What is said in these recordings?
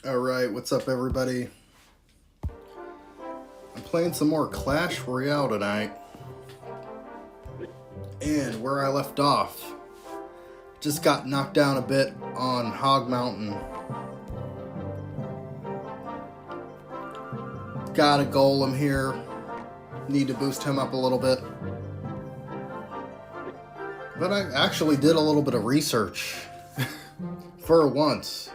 Alright, what's up everybody? I'm playing some more Clash Royale tonight. And where I left off, just got knocked down a bit on Hog Mountain. Got a golem here. Need to boost him up a little bit. But I actually did a little bit of research. For once.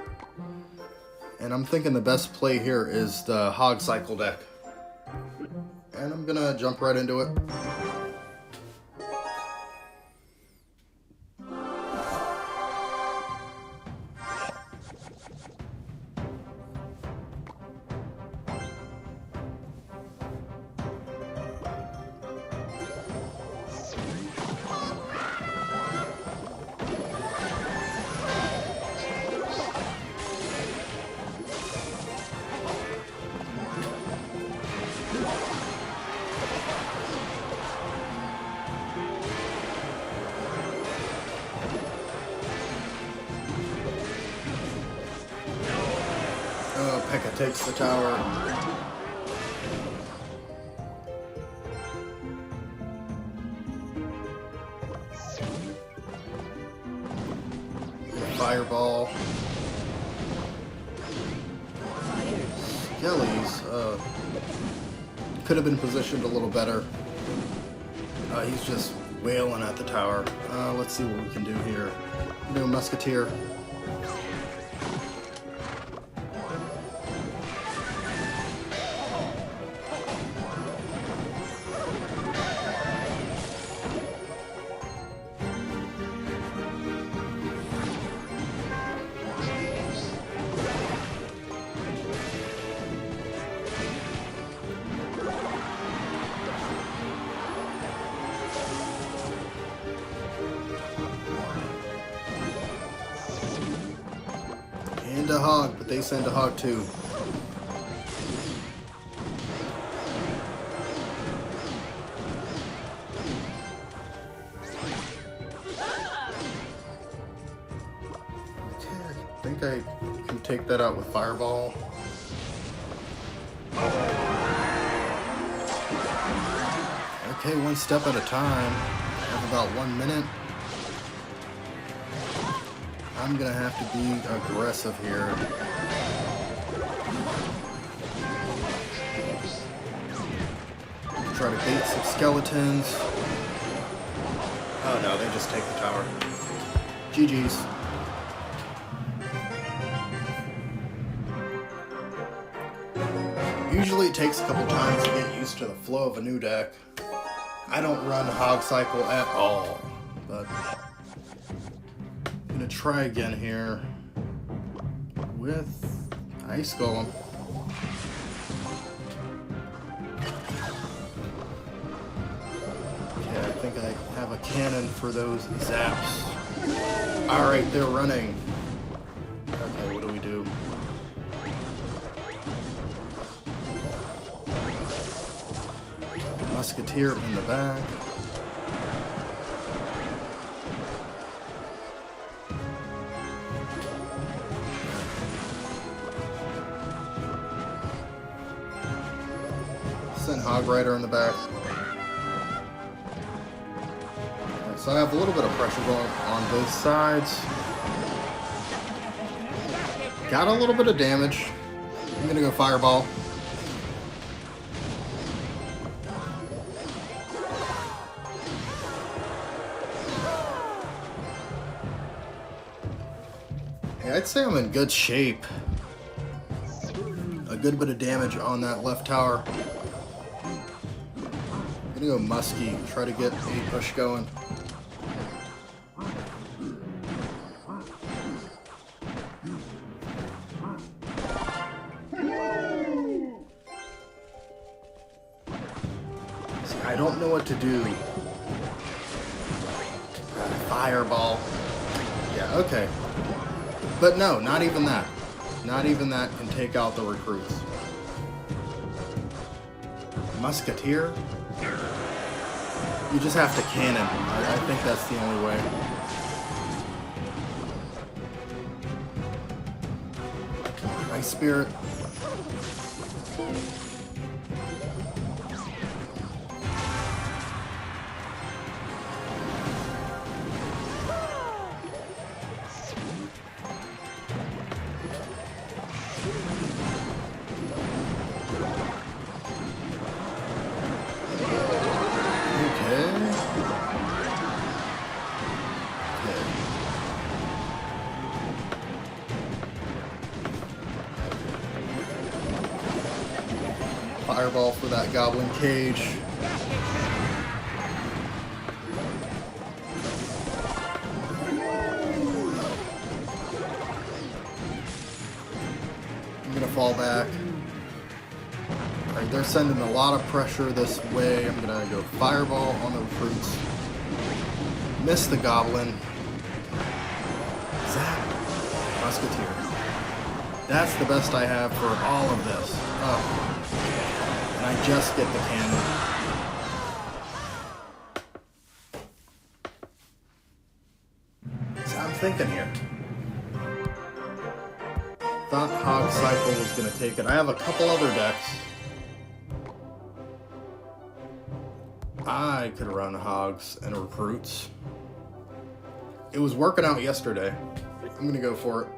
And I'm thinking the best play here is the Hog Cycle deck. And I'm gonna jump right into it. Pekka takes the tower. Fireball. Skellies, could have been positioned a little better. He's just wailing at the tower. Let's see what we can do here. Do a Musketeer. And a hog, but they send a hog too. Okay, I think I can take that out with Fireball. Okay, one step at a time. I have about 1 minute. I'm gonna have to be aggressive here. Try to bait some skeletons. Oh no, they just take the tower. GG's. Usually it takes a couple times to get used to the flow of a new deck. I don't run Hog Cycle at all, but I'm gonna try again here with Ice Golem. Okay, I think I have a cannon for those zaps. Alright, they're running. Okay, what do we do? Musketeer in the back. Send Hog Rider in the back. Okay, so I have a little bit of pressure going on both sides. Got a little bit of damage. I'm gonna go Fireball. Hey, I'd say I'm in good shape. A good bit of damage on that left tower. I'm gonna go Muskie, try to get a push going. See, I don't know what to do. Fireball. Yeah, okay. But no, not even that. Not even that can take out the recruits. Musketeer? You just have to cannon. I think that's the only way. I Ice Spirit. Fireball for that goblin cage. I'm gonna fall back. Alright, they're sending a lot of pressure this way. I'm gonna go fireball on the recruits. Miss the goblin. Zap. Musketeer. That's the best I have for all of this. Oh. And I just get the cannon. So I'm thinking here. Thought Hog Cycle was going to take it. I have a couple other decks. I could run Hogs and Recruits. It was working out yesterday. I'm going to go for it.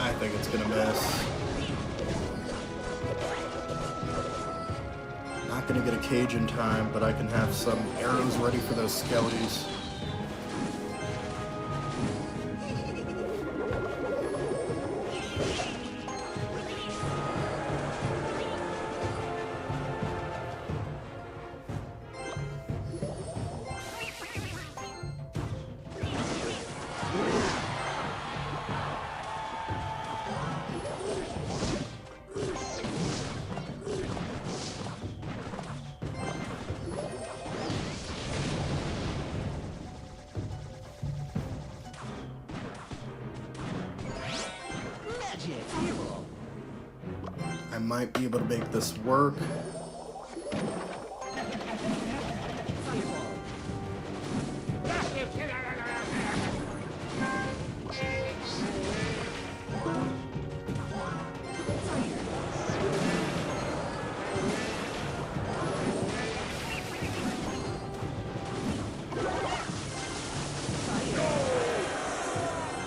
I think it's gonna miss. Not gonna get a cage in time, but I can have some arrows ready for those skellies. I might be able to make this work.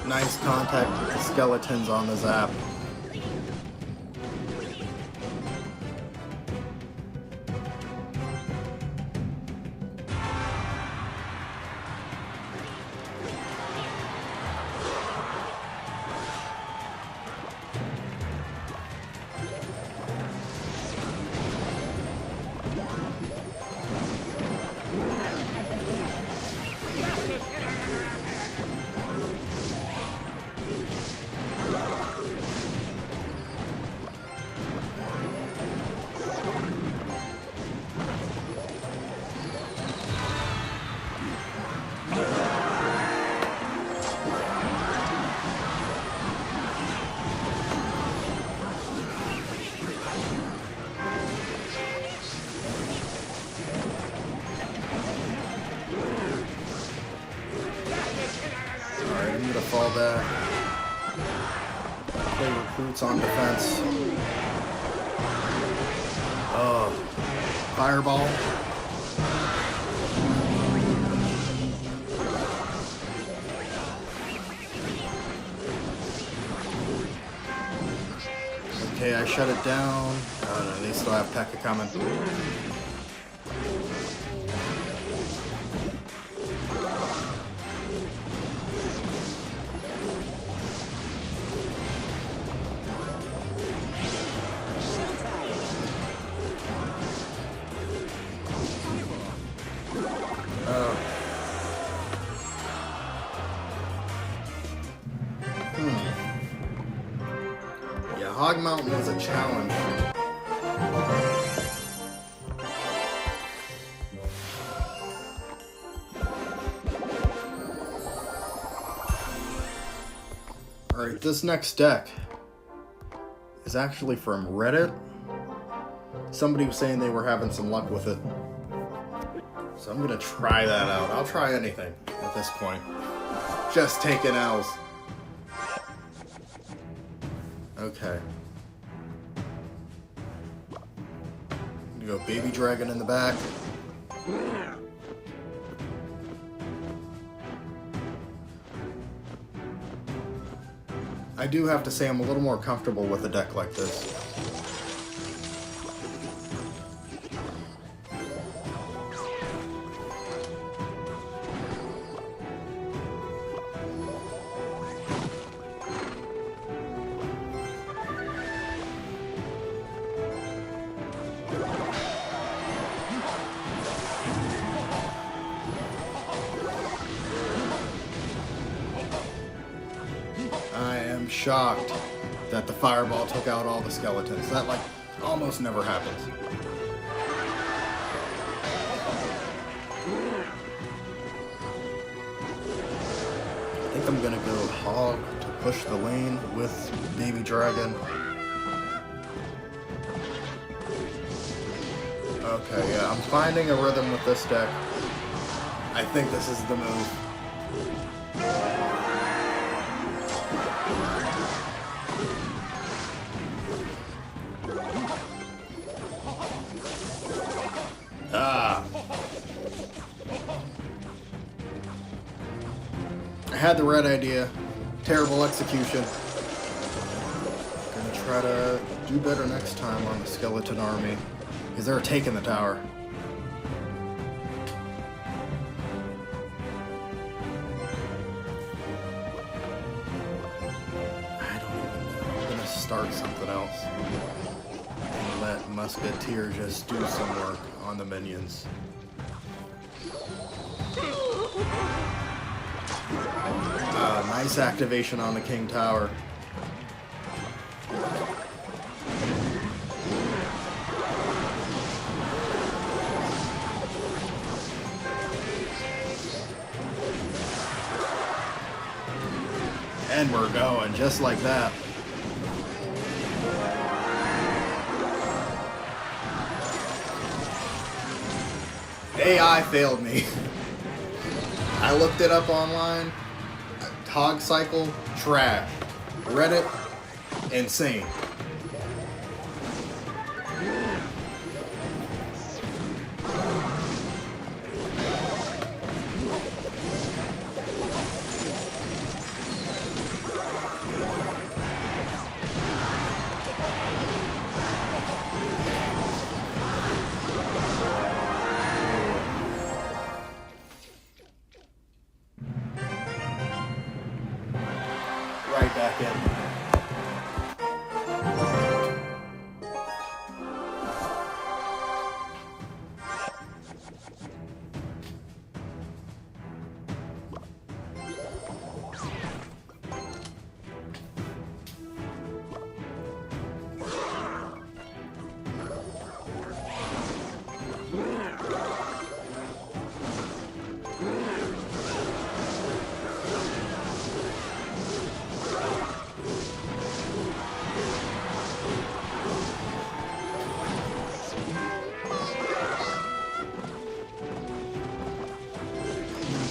Nice contact with the skeletons on the zap. Fall back. Play recruits on defense. Oh, fireball. Okay, I shut it down. Oh no, they still have P.E.K.K.A coming. Hog Mountain was a challenge. Alright, this next deck is actually from Reddit. Somebody was saying they were having some luck with it. So I'm gonna try that out. I'll try anything at this point. Just taking L's. Okay. I'm gonna go Baby Dragon in the back. I do have to say I'm a little more comfortable with a deck like this. Shocked that the fireball took out all the skeletons. That like almost never happens. I think I'm gonna go Hog to push the lane with Baby Dragon. Okay, yeah, I'm finding a rhythm with this deck. I think this is the move. I had the right idea. Terrible execution. Gonna try to do better next time on the skeleton army, because they're taking the tower. I don't even know. I'm gonna start something else and let Musketeer just do some work on the minions. Nice activation on the King Tower. And we're going just like that. AI failed me. I looked it up online. Hog cycle, trash. Reddit, insane. Right back in.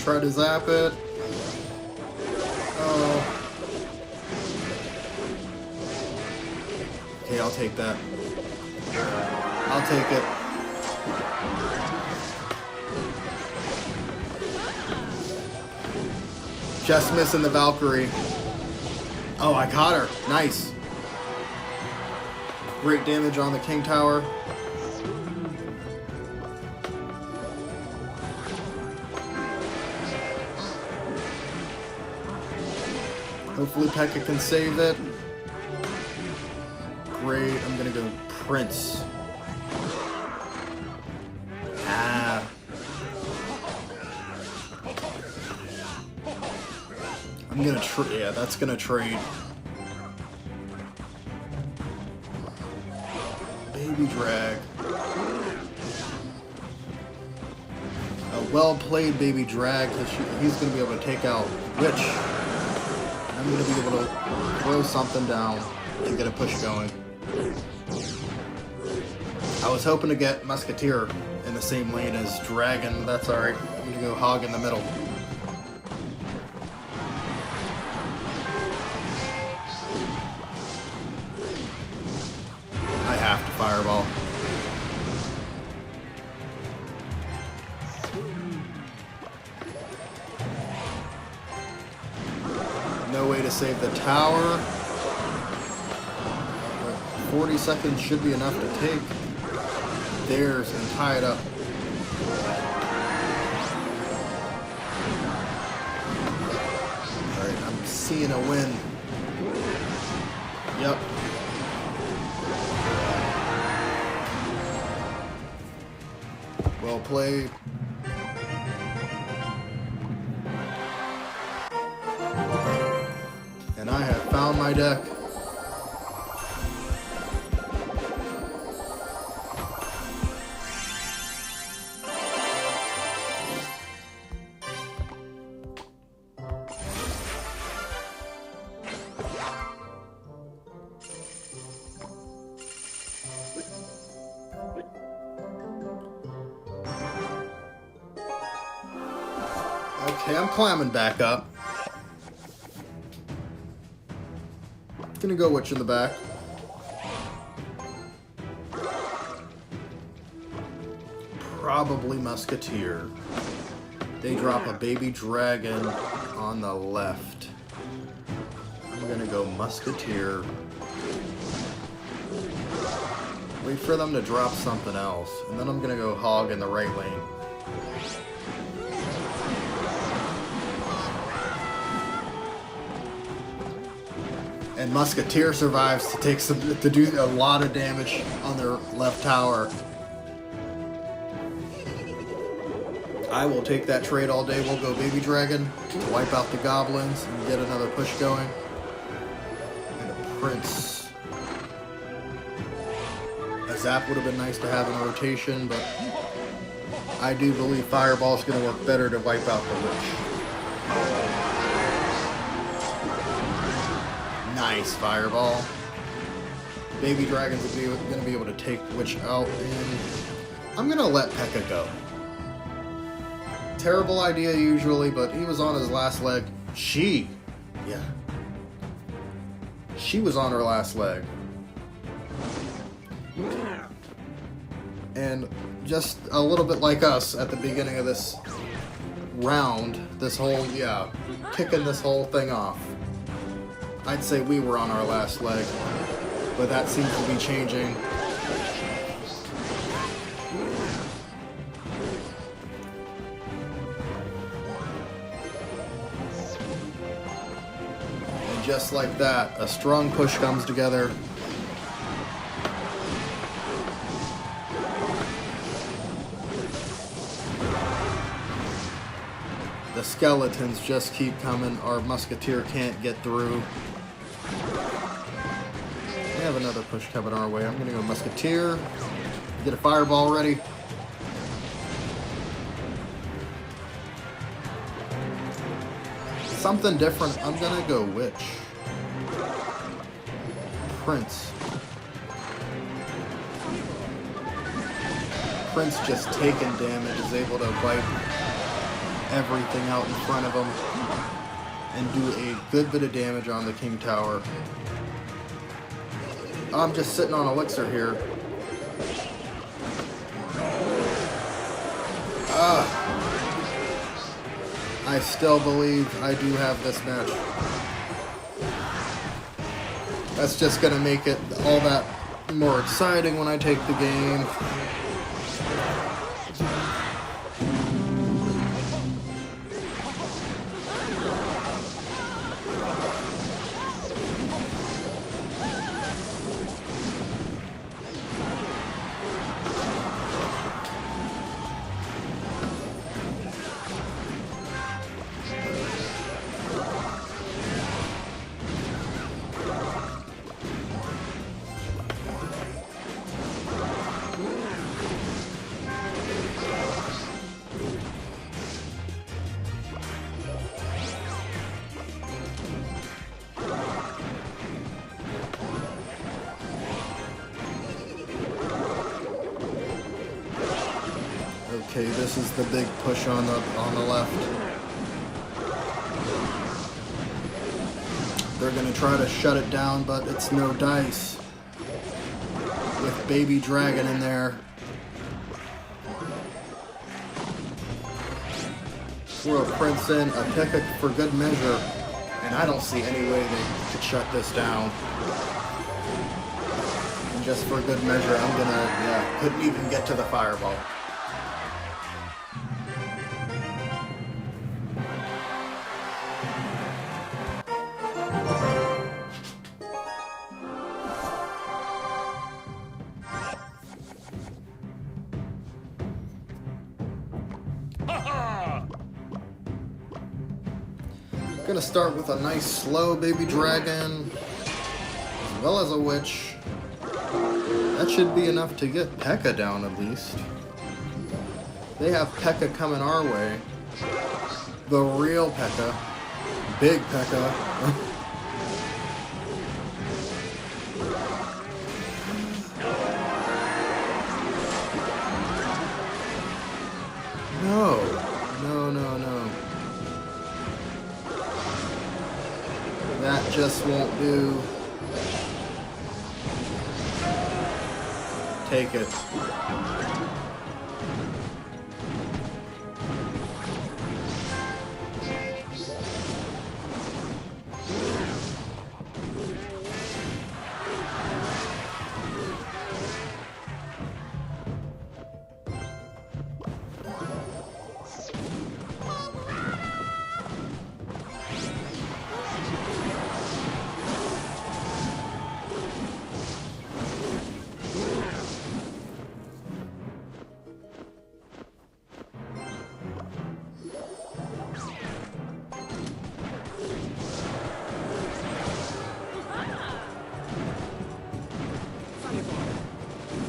Try to zap it. Oh. Okay, I'll take that. I'll take it. Just missing the Valkyrie. Oh, I caught her. Nice. Great damage on the King Tower. Hopefully Pekka can save it. Great, I'm gonna go Prince. Ah. I'm gonna yeah, that's gonna trade. drag. A well-played baby drag, because he's going to be able to take out Witch. I'm going to be able to throw something down and get a push going. I was hoping to get Musketeer in the same lane as Dragon. That's alright. I'm going to go Hog in the middle. I have to Fireball. No way to save the tower. 40 seconds should be enough to take theirs and tie it up. Alright, I'm seeing a win. Yep. Well played. And I have found my deck. Okay, I'm climbing back up. Gonna go Witch in the back. Probably Musketeer. They drop a baby dragon on the left. I'm gonna go Musketeer. Wait for them to drop something else, and then I'm gonna go Hog in the right lane. And Musketeer survives to do a lot of damage on their left tower. I will take that trade all day. We'll go Baby Dragon, wipe out the goblins, and get another push going. And a Prince. A Zap would have been nice to have in rotation, but I do believe Fireball is going to work better to wipe out the Witch. Nice Fireball. Baby Dragon's going to be able to take Witch out, and I'm going to let P.E.K.K.A go. Terrible idea usually, but he was on his last leg. She was on her last leg. And just a little bit like us at the beginning of this round, this whole, kicking this whole thing off. I'd say we were on our last leg, but that seems to be changing. And just like that, a strong push comes together. The skeletons just keep coming. Our Musketeer can't get through. We have another push coming our way. I'm going to go Musketeer. Get a Fireball ready. Something different. I'm going to go Witch. Prince. Prince just taking damage is able to wipe everything out in front of him and do a good bit of damage on the King Tower. I'm just sitting on Elixir here. I still believe I do have this match. That's just gonna make it all that more exciting when I take the game. Okay, this is the big push on the left. They're gonna try to shut it down, but it's no dice. With Baby Dragon in there. Throw a Prince in, a Pekka for good measure. And I don't see any way they could shut this down. And just for good measure, I'm gonna, yeah, couldn't even get to the fireball. Gonna start with a nice slow Baby Dragon, as well as a Witch. That should be enough to get Pekka down at least. They have Pekka coming our way. The real Pekka. Big Pekka. No. That just won't do. Take it.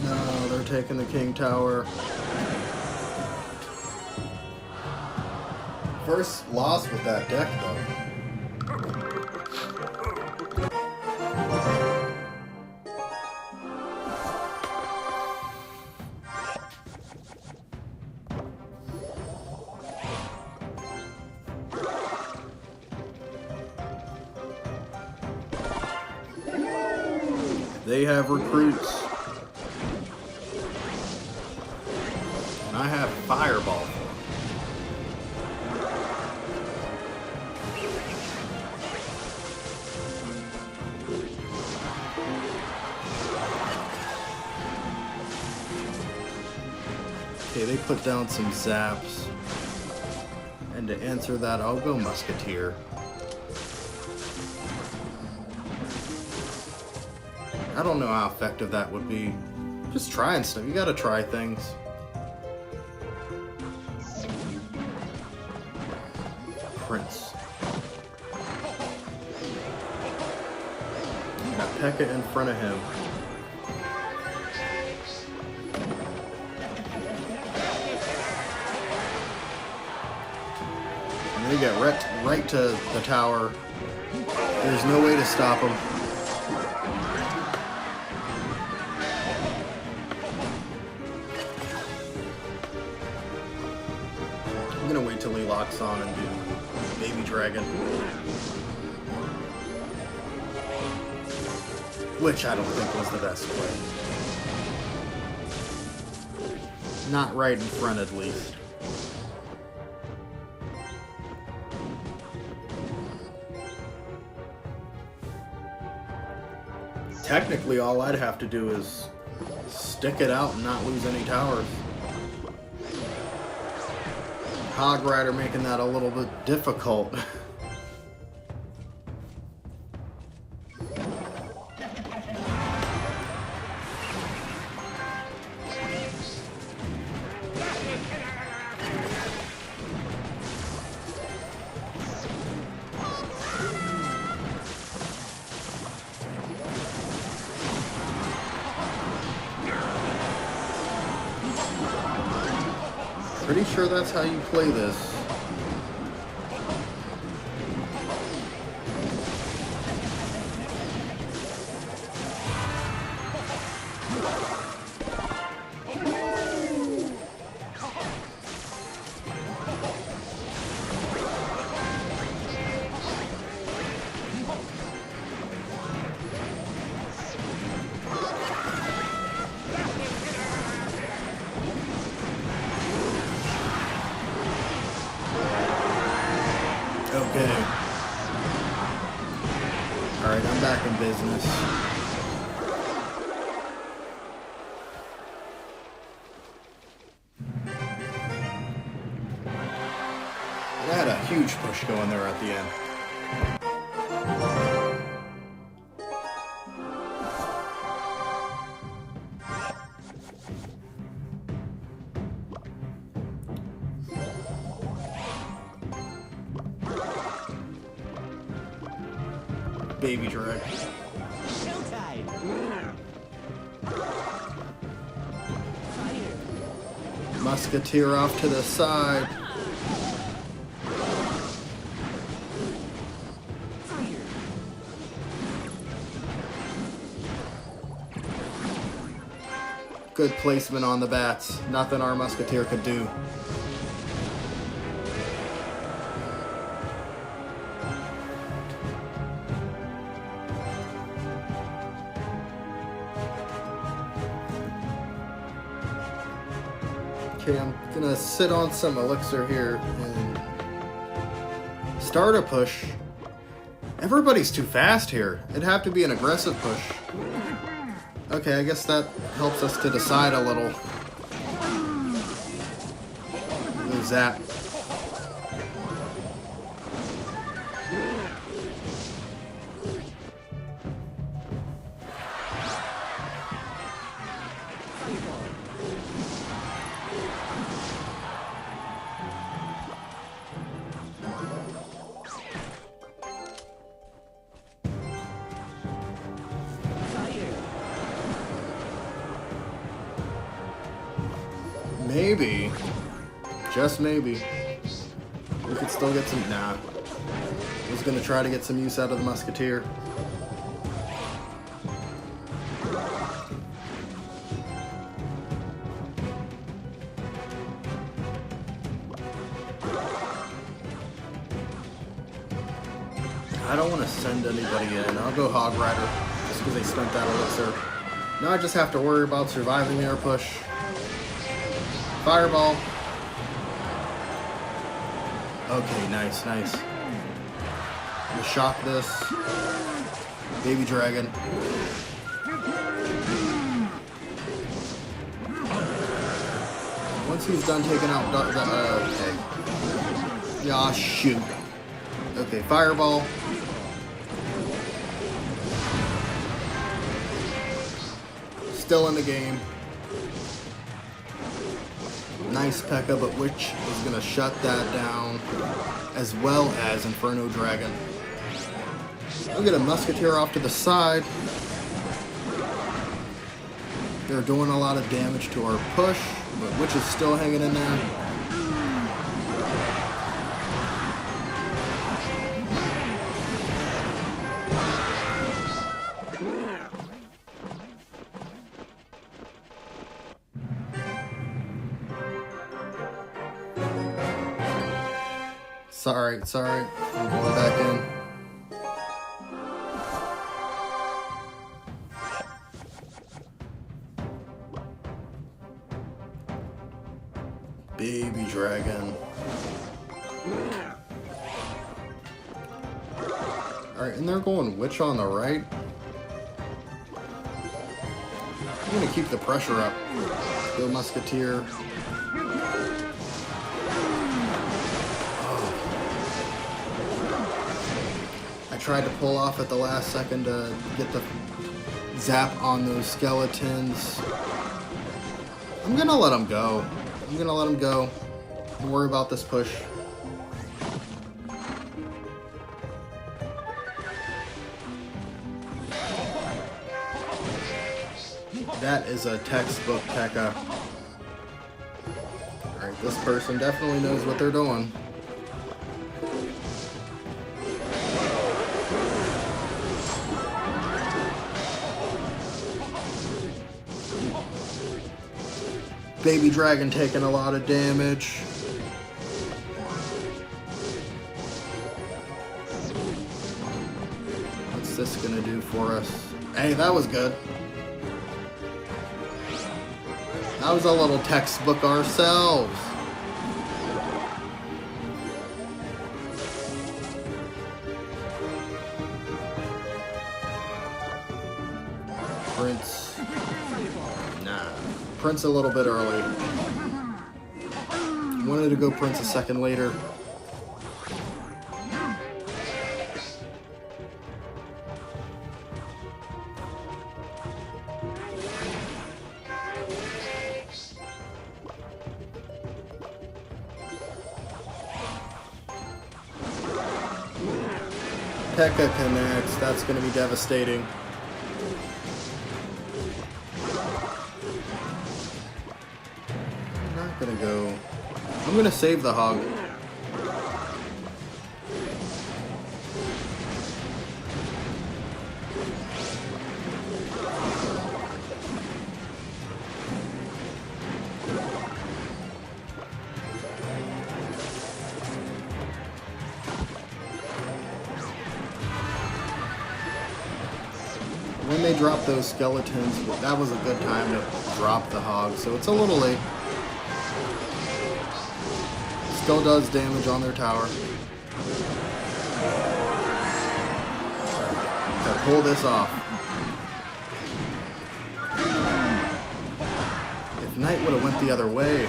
No, they're taking the King Tower. First loss with that deck, though. They have recruits. And I have Fireball. Okay, they put down some zaps. And to answer that, I'll go Musketeer. I don't know how effective that would be. Just trying stuff. You gotta try things. Prince. Got Pekka in front of him. And they get right to the tower. There's no way to stop them. I'm gonna wait till he locks on and do Baby Dragon. Which I don't think was the best play. Not right in front at least. Technically all I'd have to do is stick it out and not lose any towers. Hog Rider making that a little bit difficult. Pretty sure that's how you play this. Okay. Alright, I'm back in business. I had a huge push going there at the end. Baby drag. Musketeer off to the side. Good placement on the bats. Nothing our Musketeer could do. Okay, I'm gonna sit on some elixir here and start a push. Everybody's too fast here. It'd have to be an aggressive push. Okay, I guess that helps us to decide a little. Who's that? Maybe, just maybe, we could still get some, nah. I was gonna try to get some use out of the Musketeer. I don't want to send anybody in. I'll go Hog Rider, just because they spent that elixir. Now I just have to worry about surviving their push. Fireball. Okay, nice, nice. I'm gonna shock this. Baby Dragon. Once he's done taking out the okay. Yeah, shoot. Okay, Fireball. Still in the game. Nice P.E.K.K.A, but which is going to shut that down, as well as Inferno Dragon. I'll get a Musketeer off to the side. They're doing a lot of damage to our push, but which is still hanging in there. Sorry, I'm going back in. Baby Dragon. Alright, and they're going Witch on the right. I'm gonna keep the pressure up. Go Musketeer. Tried to pull off at the last second to get the zap on those skeletons. I'm gonna let them go. Don't worry about this push. That is a textbook P.E.K.K.A. Alright, this person definitely knows what they're doing. Baby Dragon taking a lot of damage. What's this gonna do for us? Hey, that was good. That was a little textbook ourselves. Prince a little bit early. Wanted to go Prince a second later. Pekka connects. That's going to be devastating. I'm not going to go. I'm going to save the hog. When they drop those skeletons, that was a good time to drop the hog, so it's a little late. Still does damage on their tower. Gotta pull this off. If Knight would have went the other way.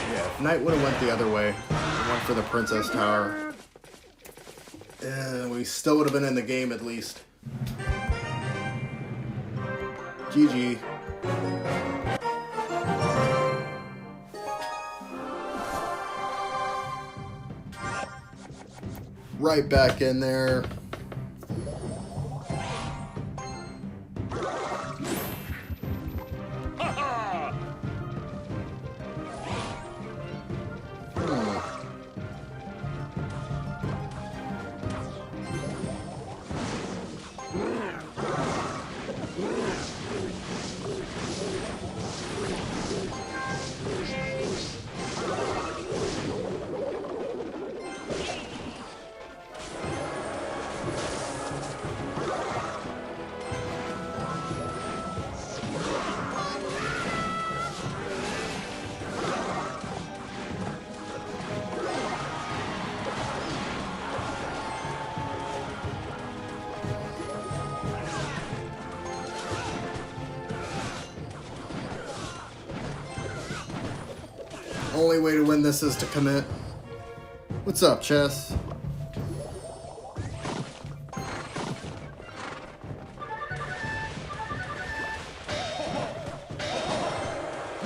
Yeah, if Knight would have went the other way, went for the Princess Tower. We still would have been in the game at least. GG. Right back in there. Only way to win this is to commit. What's up, Chess?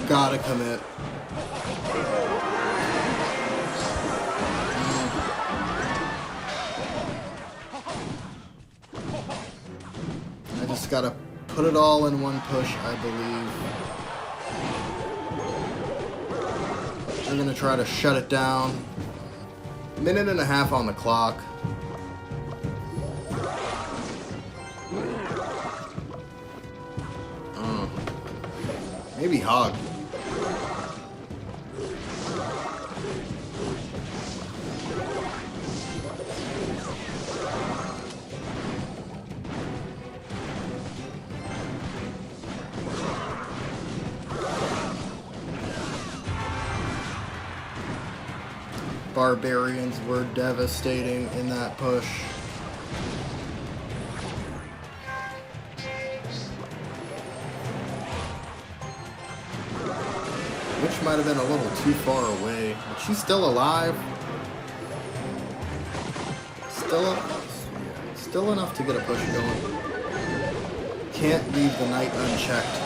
Gotta commit. I just gotta put it all in one push, I believe. We're gonna try to shut it down. Minute and a half on the clock. Maybe Hog. Barbarians were devastating in that push. Which might have been a little too far away. But she's still alive. Still enough to get a push going. Can't leave the Knight unchecked.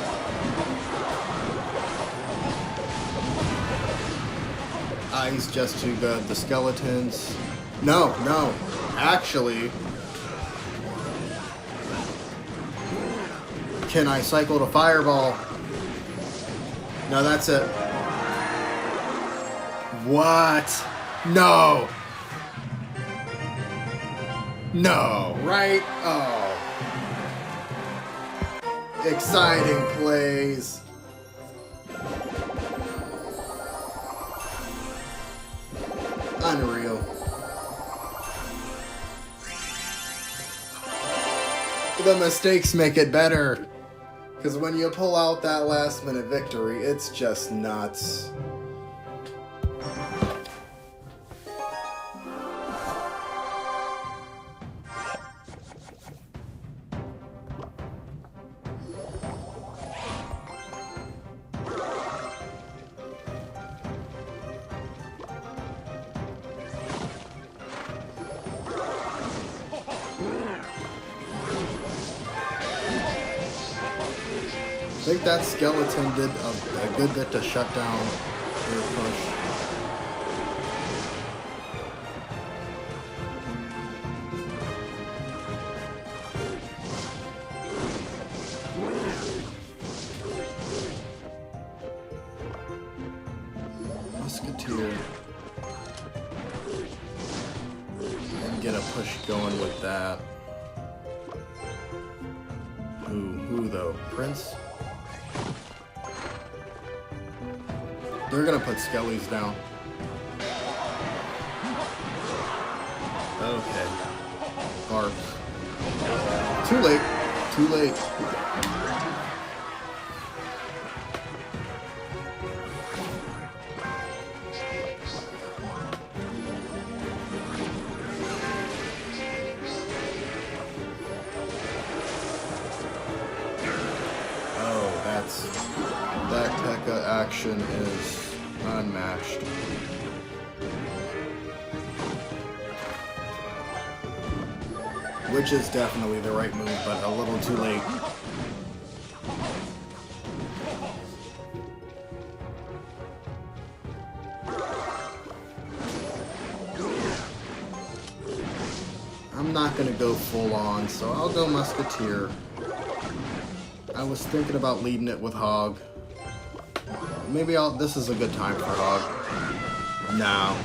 He's just too good. The skeletons. No. Actually. Can I cycle to Fireball? No, that's it. What? No. No, right? Oh. Exciting plays. Unreal. The mistakes make it better. Because when you pull out that last minute victory, it's just nuts. think that skeleton did a good bit to shut down their push. Musketeer. And get a push going with that. Who though? Prince? They're gonna put skellies down. Okay. Barbs. Too late. Too late. That P.E.K.K.A. action is unmatched. Which is definitely the right move, but a little too late. I'm not gonna go full on, so I'll go Musketeer. I was thinking about leading it with Hog. Maybe this is a good time for Hog. No.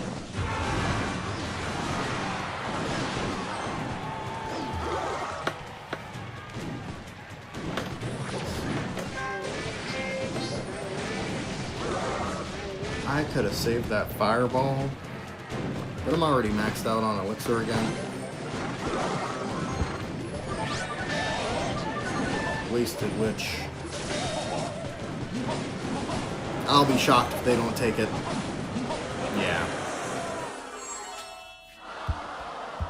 I could have saved that fireball, but I'm already maxed out on elixir again. Wasted Witch. I'll be shocked if they don't take it. Yeah.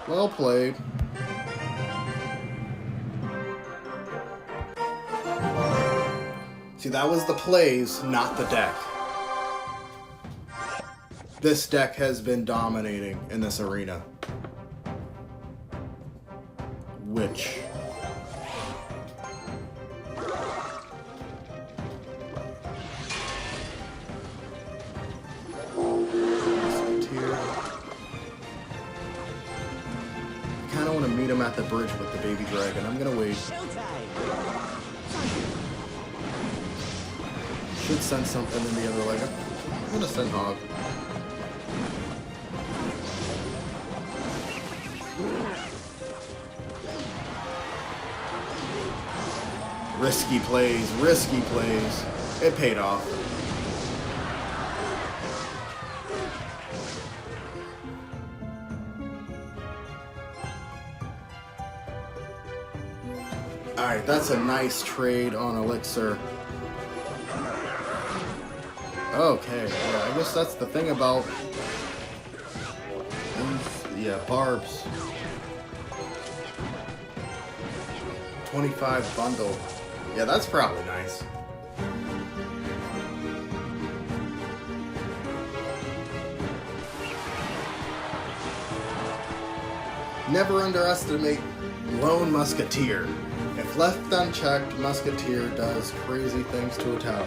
Well played. See, that was the plays, not the deck. This deck has been dominating in this arena. Witch. Meet him at the bridge with the baby dragon. I'm gonna wait. Should send something in the other leg. I'm gonna send Hog. Risky plays, risky plays. It paid off. Alright, that's a nice trade on elixir. Okay, yeah, I guess that's the thing about these, yeah, barbs. 25 bundle. Yeah, that's probably nice. Never underestimate Lone Musketeer. If left unchecked, Musketeer does crazy things to a tower.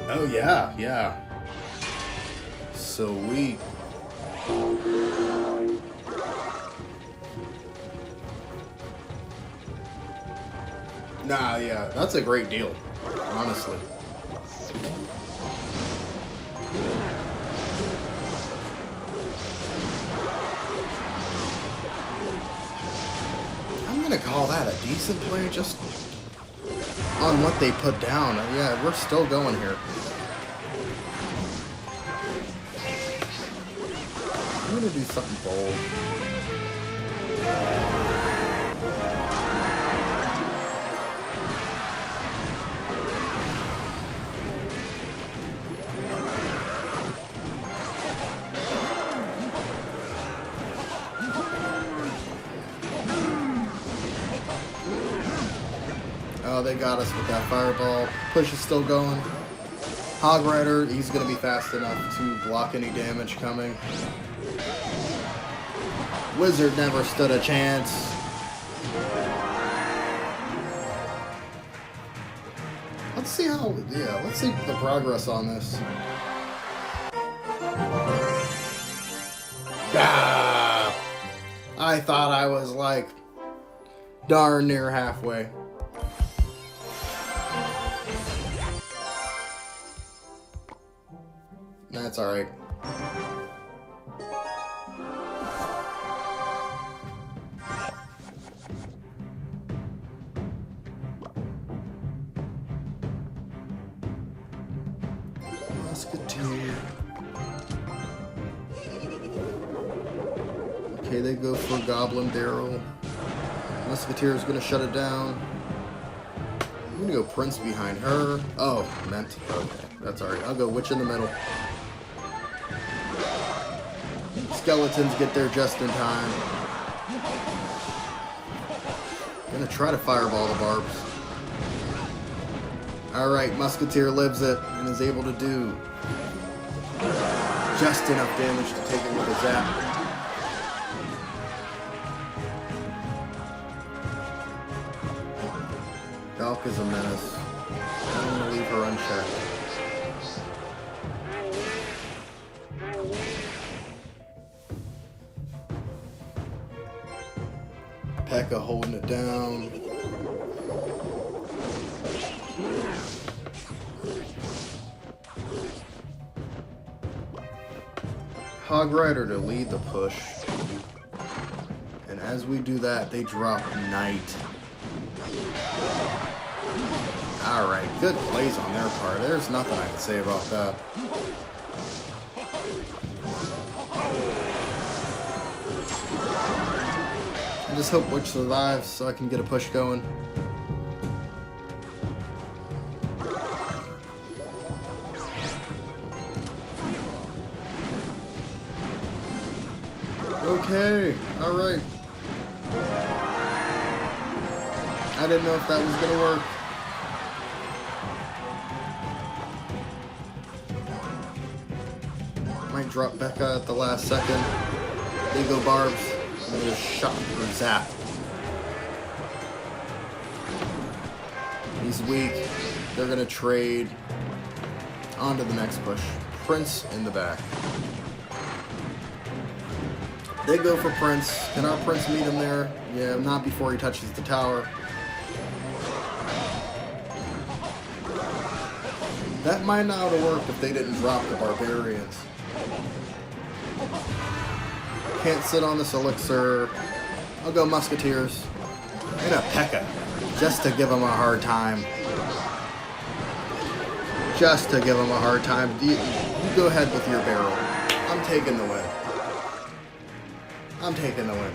Oh yeah, yeah. Sweet. Nah, yeah, that's a great deal, honestly. I'm gonna call that a decent play just on what they put down. Yeah, we're still going here. I'm gonna do something bold. Oh, they got us with that fireball. Push is still going. Hog Rider, he's going to be fast enough to block any damage coming. Wizard never stood a chance. Let's see how, yeah, let's see the progress on this. Ah! I thought I was like darn near halfway. That's alright. Musketeer. Okay, they go for Goblin Barrel. Musketeer is gonna shut it down. I'm gonna go Prince behind her. Oh, meant. Okay, that's alright. I'll go Witch in the middle. Skeletons get there just in time. Gonna try to fireball the barbs. Alright, Musketeer lives it and is able to do just enough damage to take it with a zap. Valk is a menace. I don't want to leave her unchecked. P.E.K.K.A holding it down. Hog Rider to lead the push. And as we do that, they drop Knight. Alright, good plays on their part. There's nothing I can say about that. I just hope Witch survives so I can get a push going. Okay, alright. I didn't know if that was gonna work. Might drop Becca at the last second. They go barbs. And they just shot or zap. He's weak. They're gonna trade. On to the next push. Prince in the back. They go for Prince. Can our Prince meet him there? Yeah, not before he touches the tower. That might not have worked if they didn't drop the Barbarians. Can't sit on this elixir. I'll go Musketeers. And a P.E.K.K.A. Just to give him a hard time. Just to give him a hard time. You go ahead with your barrel. I'm taking the win. I'm taking the win.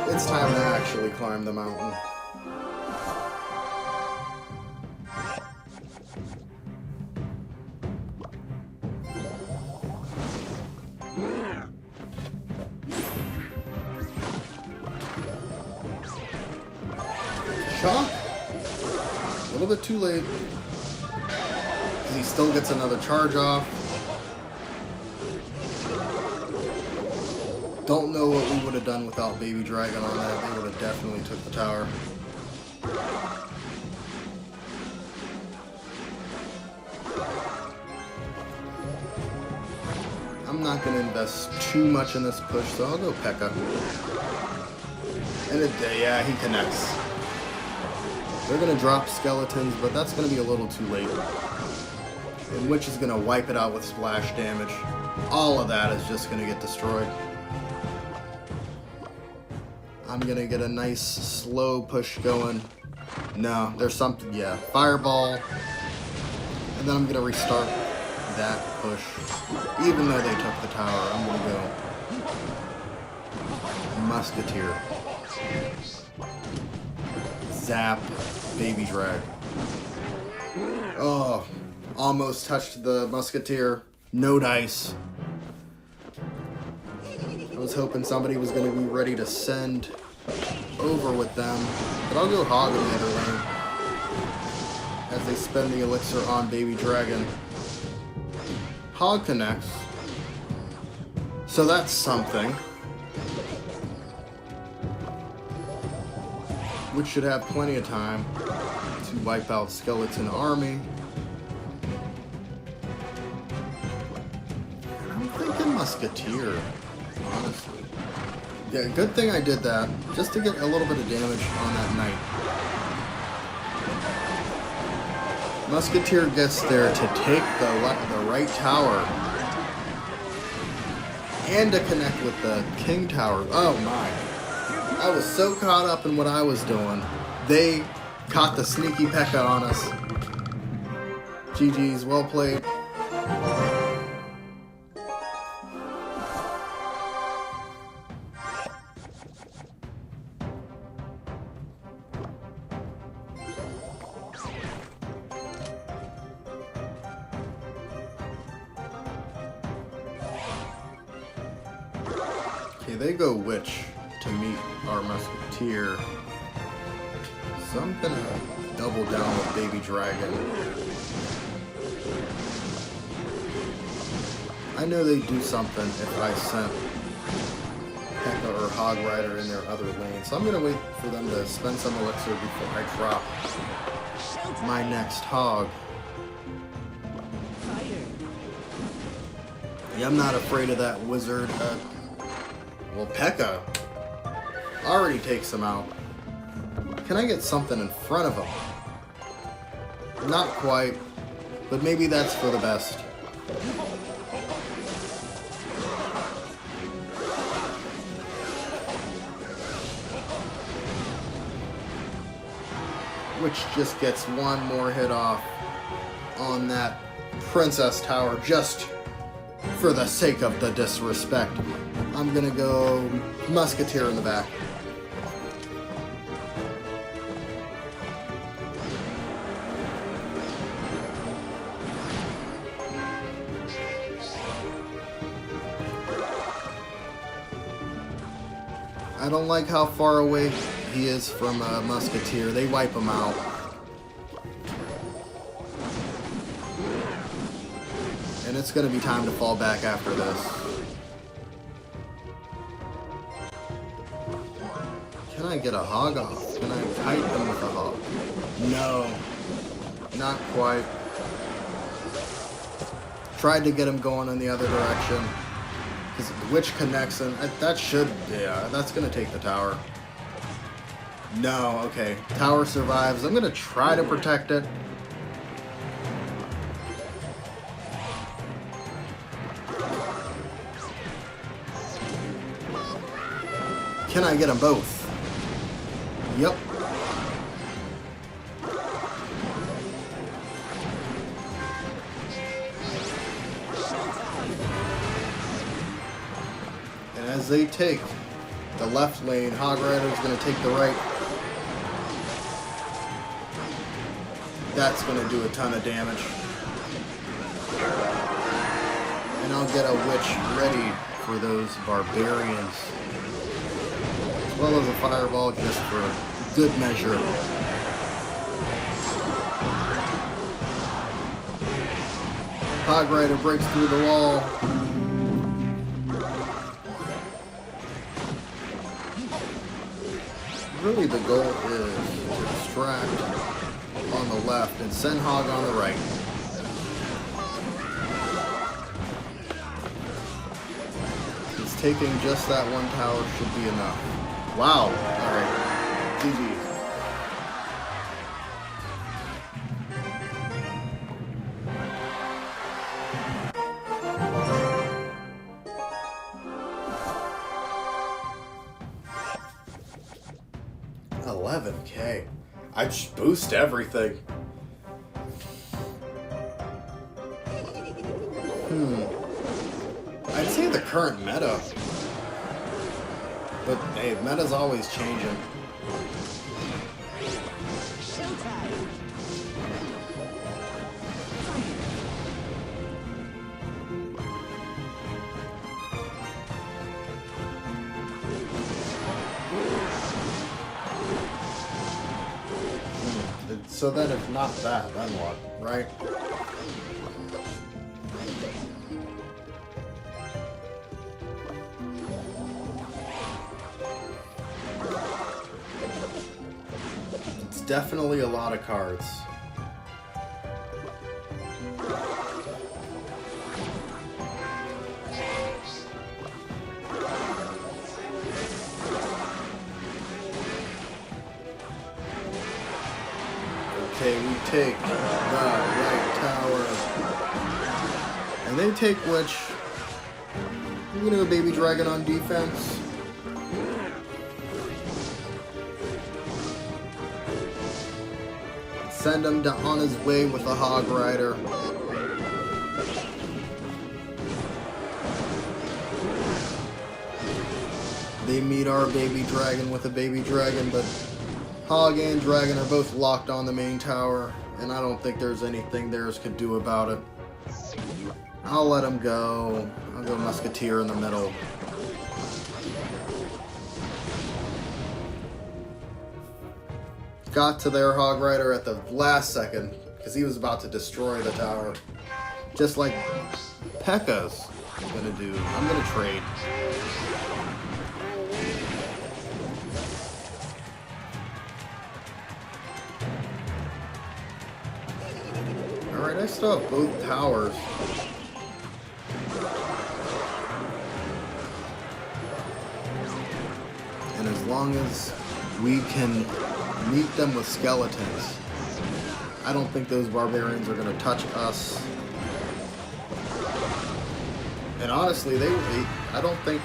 It's time to actually climb the mountain. Shock? A little bit too late. Because he still gets another charge off. Don't know what we would have done without Baby Dragon on that. They would have definitely took the tower. I'm not going to invest too much in this push, so I'll go P.E.K.K.A. And yeah, he connects. They're going to drop skeletons, but that's going to be a little too late. And Witch is going to wipe it out with splash damage. All of that is just going to get destroyed. I'm going to get a nice slow push going. No, there's something, yeah. Fireball. And then I'm going to restart that push. Even though they took the tower, I'm going to go Musketeer. Zap. Baby Drag. Oh, almost touched the Musketeer. No dice. I was hoping somebody was going to be ready to send over with them. But I'll go Hog in the other lane. As they spend the elixir on Baby Dragon. Hog connects. So that's something. which should have plenty of time to wipe out skeleton army. And I'm thinking musketeer, honestly. Yeah, good thing I did that, just to get a little bit of damage on that knight. Musketeer gets there to take the right tower and to connect with the king tower. Oh my. I was so caught up in what I was doing. They caught the sneaky P.E.K.K.A. on us. GG's, well played. Okay, they go witch to meet our musketeer. So I'm gonna double down with baby dragon. I know they do something if I sent P.E.K.K.A. or Hog Rider in their other lane. So I'm gonna wait for them to spend some elixir before I drop my next hog. Yeah, I'm not afraid of that wizard. Well, P.E.K.K.A. already takes him out. Can I get something in front of him? Not quite, but maybe that's for the best. Which just gets one more hit off on that princess tower just for the sake of the disrespect. I'm gonna go musketeer in the back. I don't like how far away he is from a musketeer. They wipe him out. And it's going to be time to fall back after this. Can I get a hog off? Can I kite them with a hog? No. Not quite. Tried to get him going in the other direction. Because the witch connects him. That should, yeah, that's going to take the tower. No, okay. Tower survives. I'm going to try to protect it. Can I get them both? Yep. And as they take the left lane, Hog Rider is going to take the right. That's going to do a ton of damage. And I'll get a witch ready for those barbarians. As well as a fireball just for good measure. Hog Rider breaks through the wall. Really the goal is to distract on the left and send Hog on the right. He's taking just that one tower should be enough. Wow. Alright. GG. $11K. I just boost everything. I'd say the current meta. But hey, meta's always changing. So then if not that, then what, right? definitely a lot of cards. Okay, we take the right tower. And they take which? I'm gonna go Baby Dragon on defense. Send him on his way with a Hog Rider. They meet our Baby Dragon with a Baby Dragon, but Hog and Dragon are both locked on the main tower, and I don't think there's anything theirs could do about it. I'll let him go. I'll go Musketeer in the middle. Got to their Hog Rider at the last second because he was about to destroy the tower. Just like P.E.K.K.A's gonna do. I'm gonna trade. Alright, I still have both towers. And as long as we can meet them with skeletons, I don't think those barbarians are going to touch us. And honestly, I don't think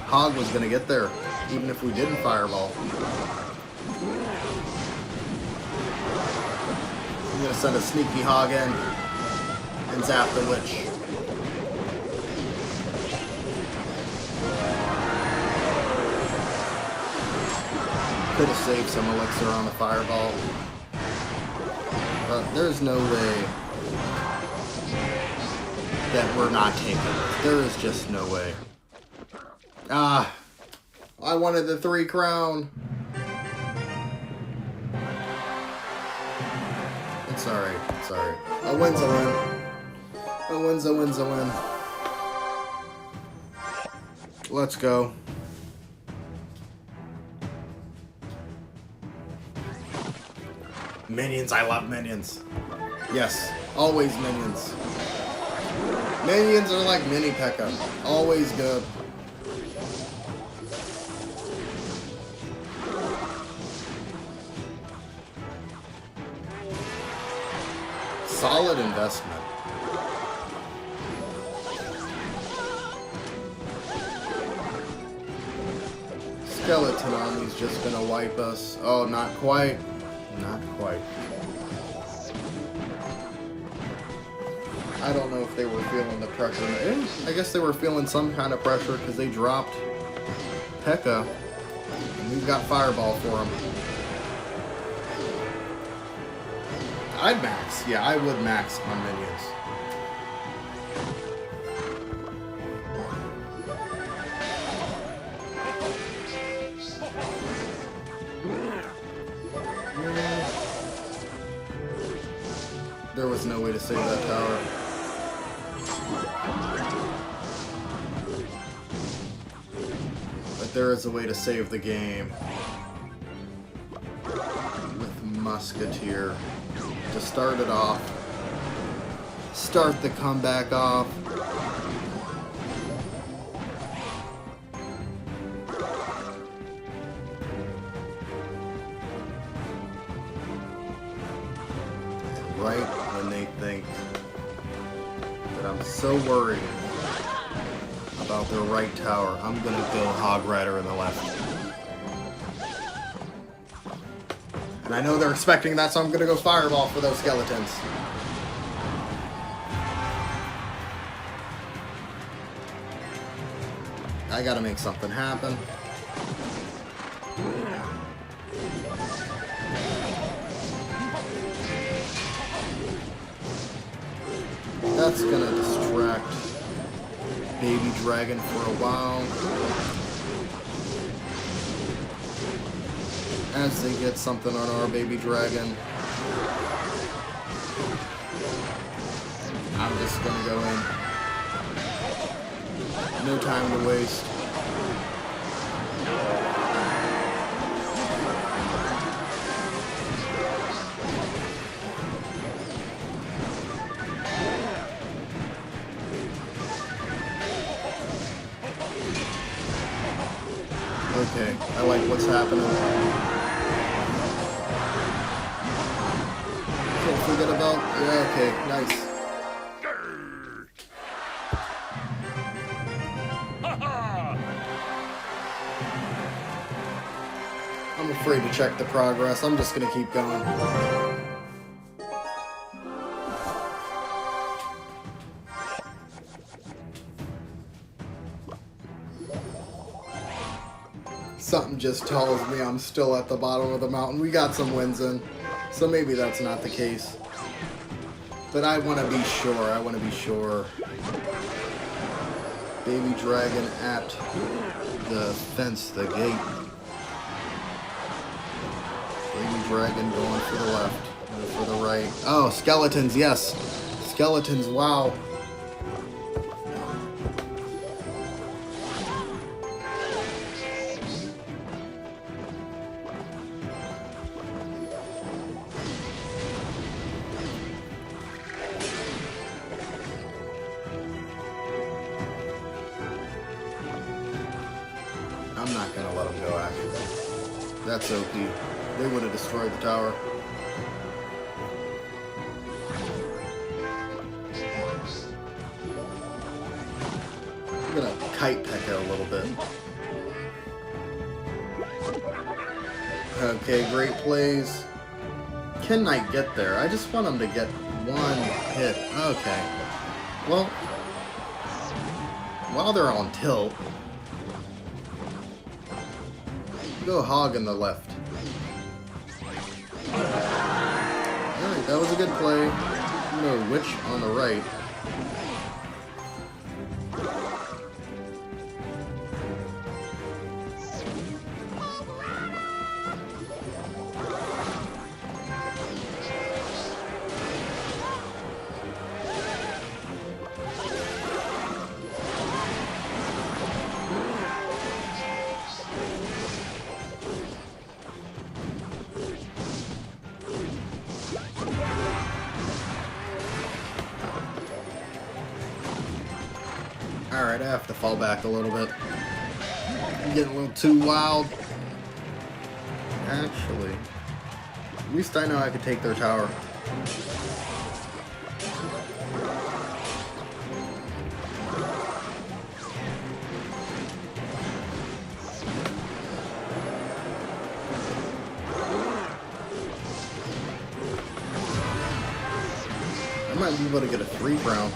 Hog was going to get there, even if we didn't fireball. I'm going to send a sneaky Hog in and zap the witch. Could have saved some elixir on the fireball. But there's no way that we're not taking it. There is just no way. Ah, I wanted the 3 crown. It's alright, it's alright. A win's a win. A win's a win's a win. Let's go. Minions, I love minions. Yes, always minions. Minions are like mini P.E.K.K.A. Always good. Solid investment. Skeleton army's just gonna wipe us. Oh, not quite. Not quite. I don't know if they were feeling the pressure. I guess they were feeling some kind of pressure because they dropped P.E.K.K.A. And we've got Fireball for them. I'd max. Yeah, I would max on minions. There was no way to save that tower. But there is a way to save the game. With Musketeer. To start it off. Start the comeback off. Right when they think that I'm so worried about their right tower, I'm gonna go Hog Rider in the left. And I know they're expecting that, so I'm gonna go Fireball for those skeletons. I gotta make something happen. That's gonna distract Baby Dragon for a while. As they get something on our Baby Dragon. I'm just gonna go in. No time to waste. happening. Can't forget about... Yeah, okay, nice. I'm afraid to check the progress. I'm just gonna keep going. Something just tells me I'm still at the bottom of the mountain. We got some wins in, so maybe that's not the case. But I want to be sure. I want to be sure. Baby dragon at the fence, the gate. Baby dragon going for the left, for the right. Oh, skeletons, yes. Skeletons, wow. I'm not gonna let them go, actually. That's OP. They would have destroyed the tower. I'm gonna kite peck it a little bit. Okay, great plays. Can Knight get there? I just want him to get one hit. Okay. Well, while they're on tilt, go Hog in the left. Alright, that was a good play. No, Witch on the right. Alright, I have to fall back a little bit. I'm getting a little too wild. Actually, at least I know I could take their tower. I might be able to get a 3-crown.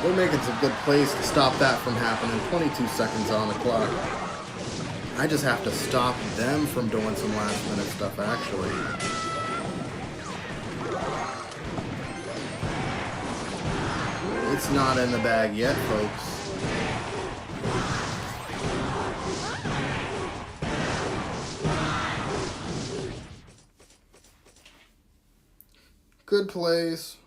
They're making some good plays to stop that from happening. 22 seconds on the clock. I just have to stop them from doing some last minute stuff, actually. It's not in the bag yet, folks. Good plays.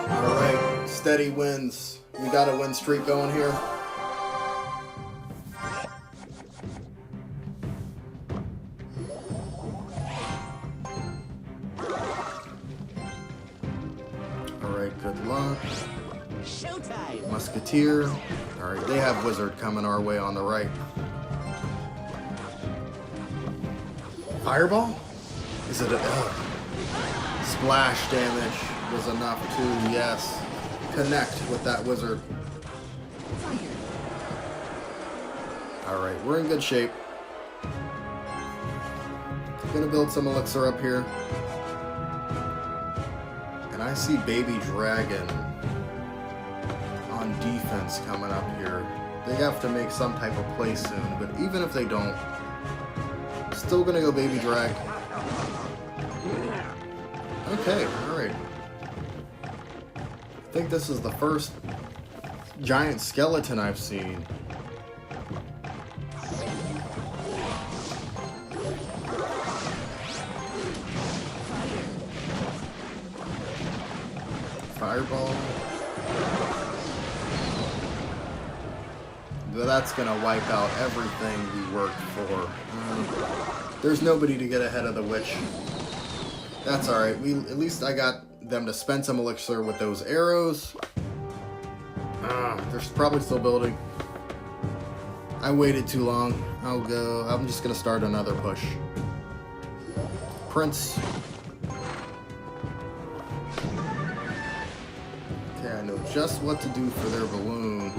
Alright, steady wins. We got a win streak going here. Alright, good luck. Showtime. Musketeer. Alright, they have Wizard coming our way on the right. Fireball? Is it a... Splash damage was enough to, yes, connect with that Wizard. Alright, we're in good shape. Gonna build some elixir up here. And I see Baby Dragon on defense coming up here. They have to make some type of play soon, but even if they don't, still gonna go Baby Drag. Okay, alright. I think this is the first giant skeleton I've seen. Fireball. That's gonna wipe out everything we worked for. There's nobody to get ahead of the witch. That's alright. At least I got them to spend some elixir with those arrows. They're probably still building. I waited too long. I'm just gonna start another push. Prince. Okay, I know just what to do for their balloon.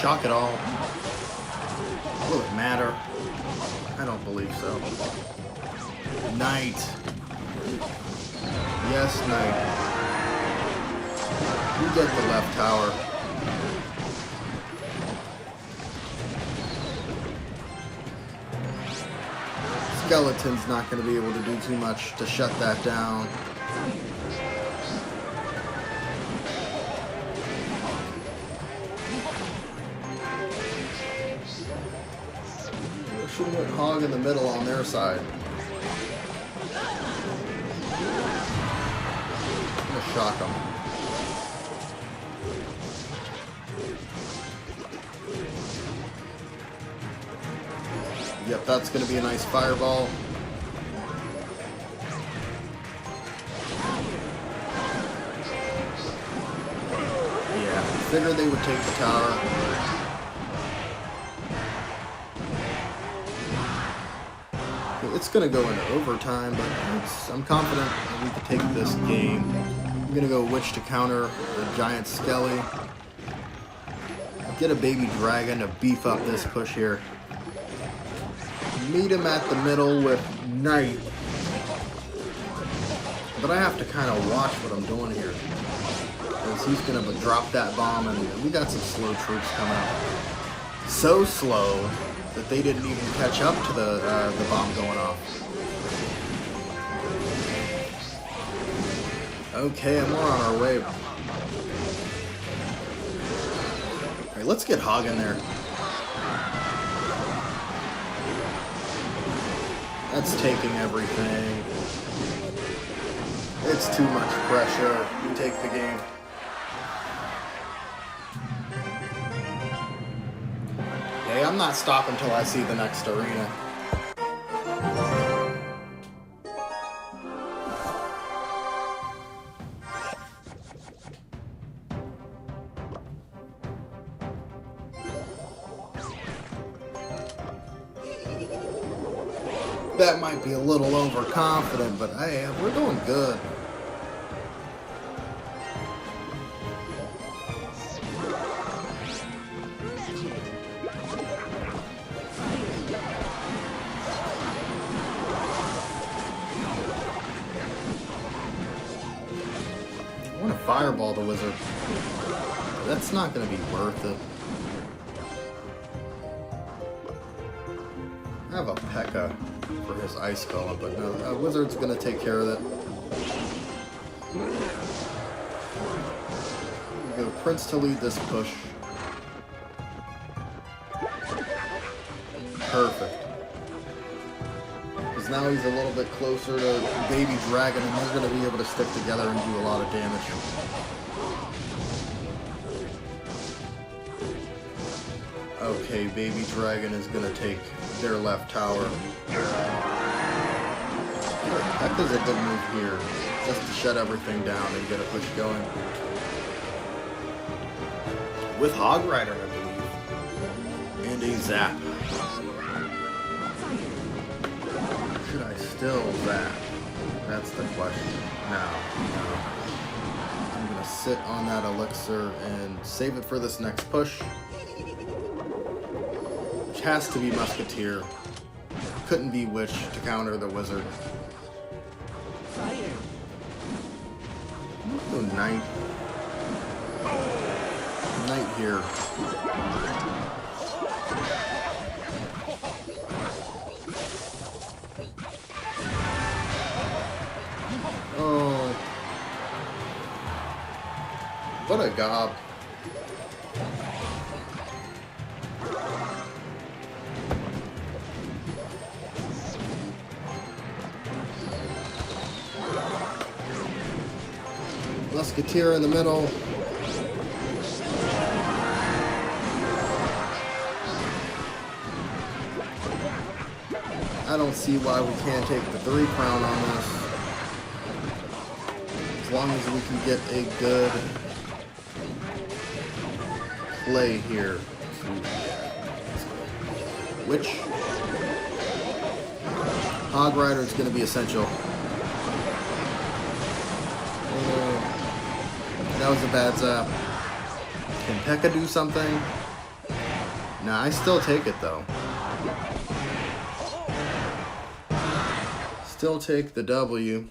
Shock it all. Will it matter? I don't believe so. Knight. Yes, Knight. You get the left tower. Skeleton's not going to be able to do too much to shut that down. Should have went Hog in the middle on their side. I'm gonna shock them. Yep, that's gonna be a nice fireball. Yeah, figured they would take the tower. It's going to go into overtime, but I'm confident that we can take this game. I'm going to go Witch to counter the giant Skelly. Get a baby dragon to beef up this push here. Meet him at the middle with Knight. But I have to kind of watch what I'm doing here, because he's going to drop that bomb, and we got some slow troops coming up. So slow that they didn't even catch up to the bomb going off. Okay, and we're on our way. Alright, let's get Hog in there. That's taking everything. It's too much pressure. We take the game. I'm not stopping until I see the next arena. That might be a little overconfident, but hey, we're doing good. I want to fireball the wizard. That's not going to be worth it. I have a P.E.K.K.A. for his ice golem, but no, wizard's going to take care of that. We go Prince to lead this push. Perfect. Because now he's a little bit closer to Baby Dragon, and they're going to be able to stick together and do a lot of damage. Okay, Baby Dragon is going to take their left tower. P.E.K.K.A.'s a good move here, just to shut everything down and get a push going. With Hog Rider, I believe. And a zap. Should I still zap? That's the question. No. I'm going to sit on that elixir and save it for this next push. Which has to be Musketeer. Couldn't be Witch to counter the wizard. Go Knight. Knight here. Oh. What a gob. Musketeer in the middle. I don't see why we can't take the 3 crown on this. As long as we can get a good play here. Which Hog Rider is going to be essential. That was a bad zap. Can P.E.K.K.A do something? Nah, I still take it though. Still take the W.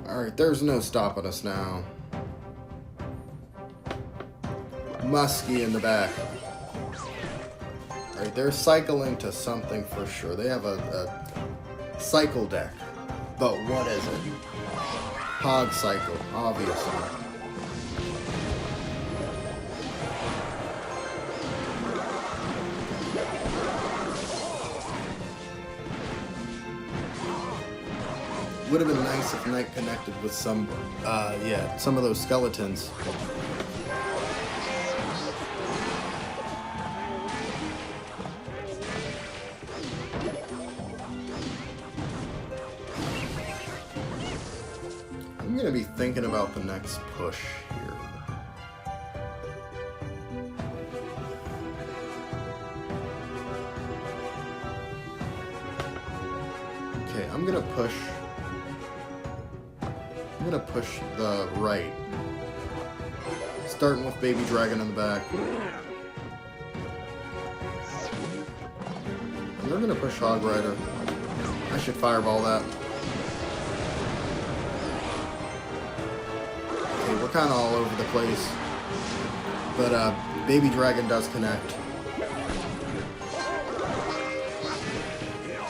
Alright, there's no stopping us now. Muskie in the back. Alright, they're cycling to something for sure. They have a cycle deck. But what is it? Hog cycle, obviously. Would have been nice if Knight connected with some of those skeletons. I'm gonna be thinking about the next push here. Okay, I'm gonna push the right. Starting with Baby Dragon in the back. And they're gonna push Hog Rider. I should fireball that. Okay, we're kinda all over the place. But Baby Dragon does connect.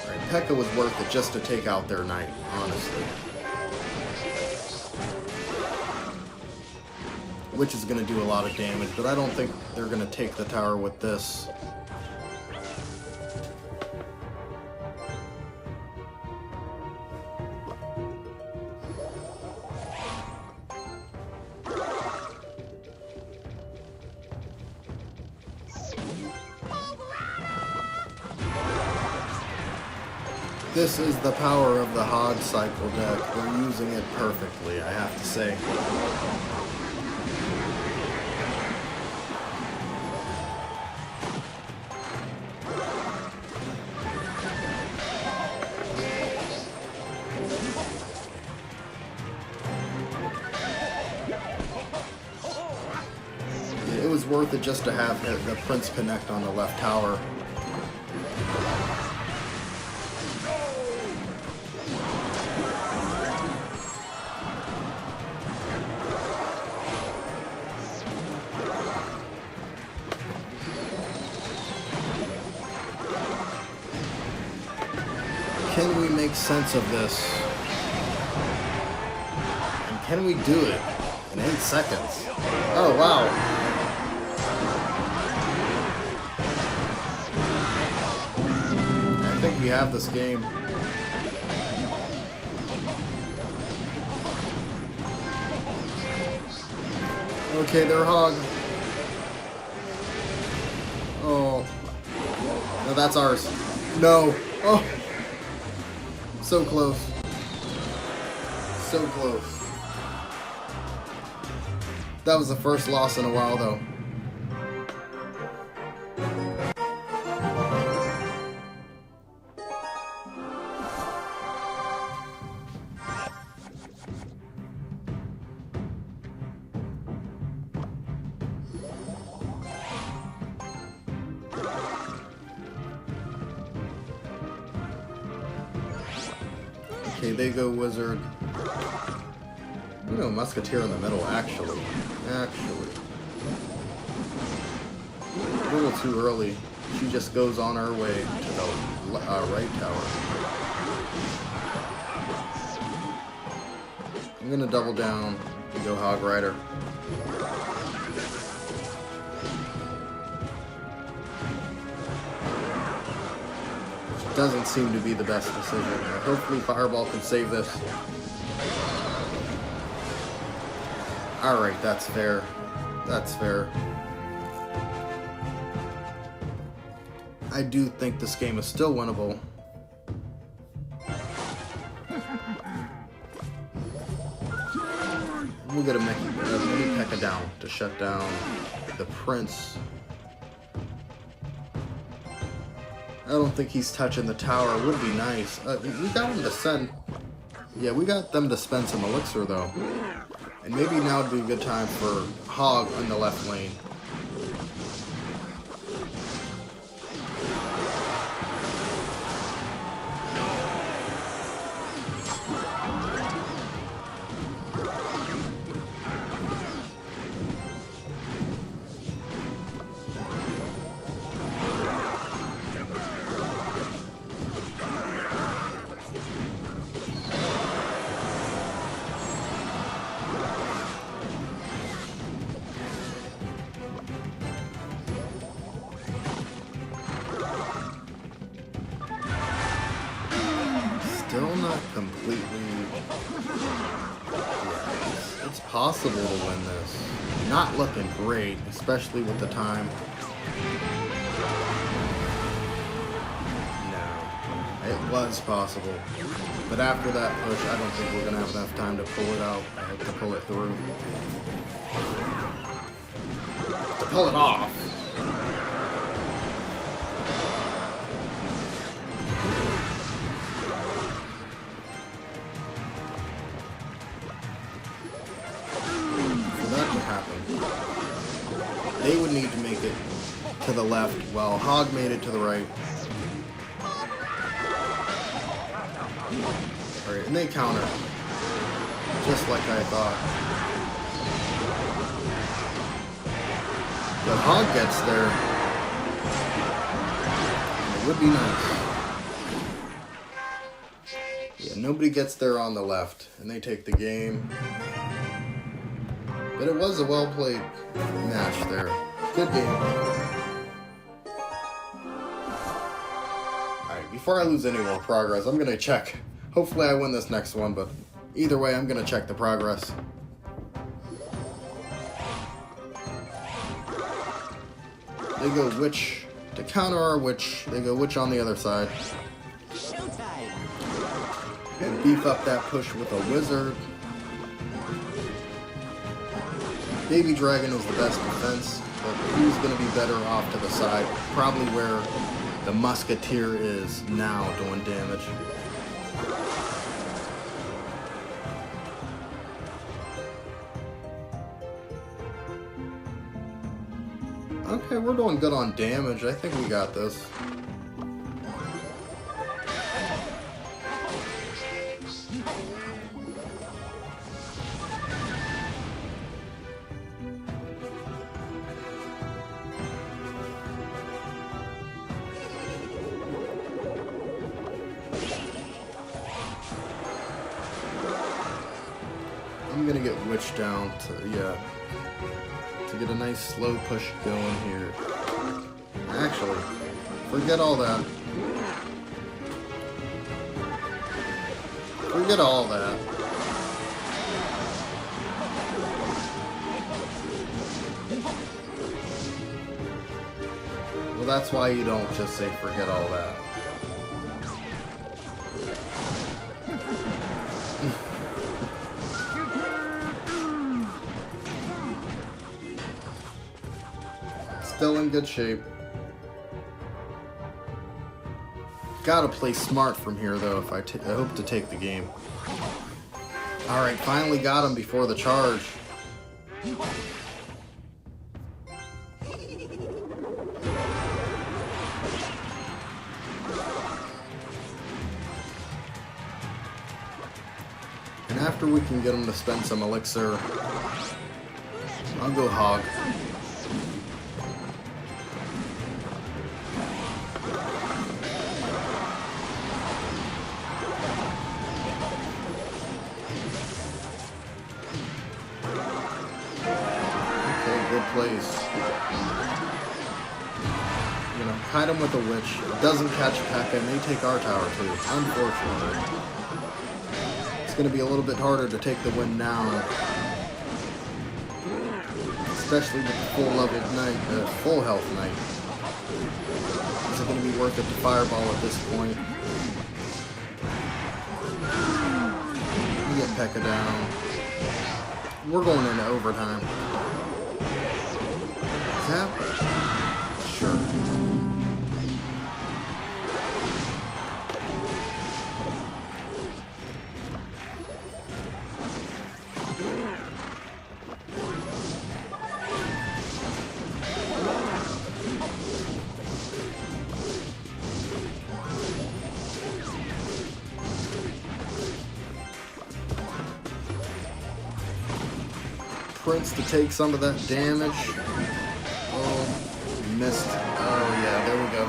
Alright, P.E.K.K.A was worth it just to take out their Knight, honestly. Which is going to do a lot of damage, but I don't think they're going to take the tower with this. This is the power of the Hog cycle deck. They're using it perfectly, I have to say. It was worth it just to have the Prince connect on the left tower. Can we make sense of this? And can we do it in 8 seconds? Oh, wow. I think we have this game. Okay, they're Hog. Oh. No, that's ours. No. Oh. So close. So close. That was the first loss in a while, though. Okay, they go Wizard. No, Musketeer in the middle, actually. A little too early. She just goes on her way to the right tower. I'm gonna double down and go Hog Rider. doesn't seem to be the best decision. Hopefully Fireball can save this. Alright, that's fair. That's fair. I do think this game is still winnable. We'll get a mini P.E.K.K.A down to shut down the Prince. I don't think he's touching the tower. It would be nice. We got him to send... Yeah, we got them to spend some elixir, though. And maybe now would be a good time for Hog on the left lane. Still not completely... Yeah, it's possible to win this. Not looking great, especially with the time. No, it was possible. But after that push, I don't think we're going to have enough time to pull it out. I hope to pull it through. To pull it off. They would need to make it to the left while Hog made it to the right. Alright, and they counter. Just like I thought. But Hog gets there. It would be nice. Yeah, nobody gets there on the left. And they take the game. But it was a well-played match there. Good game. Alright, before I lose any more progress, I'm going to check. Hopefully I win this next one, but either way, I'm going to check the progress. They go Witch to counter our Witch. They go Witch on the other side. And beef up that push with a Wizard. Baby Dragon is the best defense, but who's going to be better off to the side? Probably where the Musketeer is now doing damage. Okay, we're doing good on damage. I think we got this. I'm gonna get Witch down to, to get a nice slow push going here. Actually, forget all that. Forget all that. Well, that's why you don't just say forget all that. Still in good shape. Gotta play smart from here, though, if I hope to take the game. Alright, finally got him before the charge. And after we can get him to spend some elixir, I'll go Hog. Good plays. You know, Kite him with a witch. It doesn't catch P.E.K.K.A. and they take our tower too, unfortunately. It's going to be a little bit harder to take the win now. Especially with the full level knight, full health knight. Is it going to be worth it to fireball at this point? We get P.E.K.K.A. down. We're going into overtime. Is that? Sure. Prince to take some of that damage. Oh, missed. Oh yeah, there we go.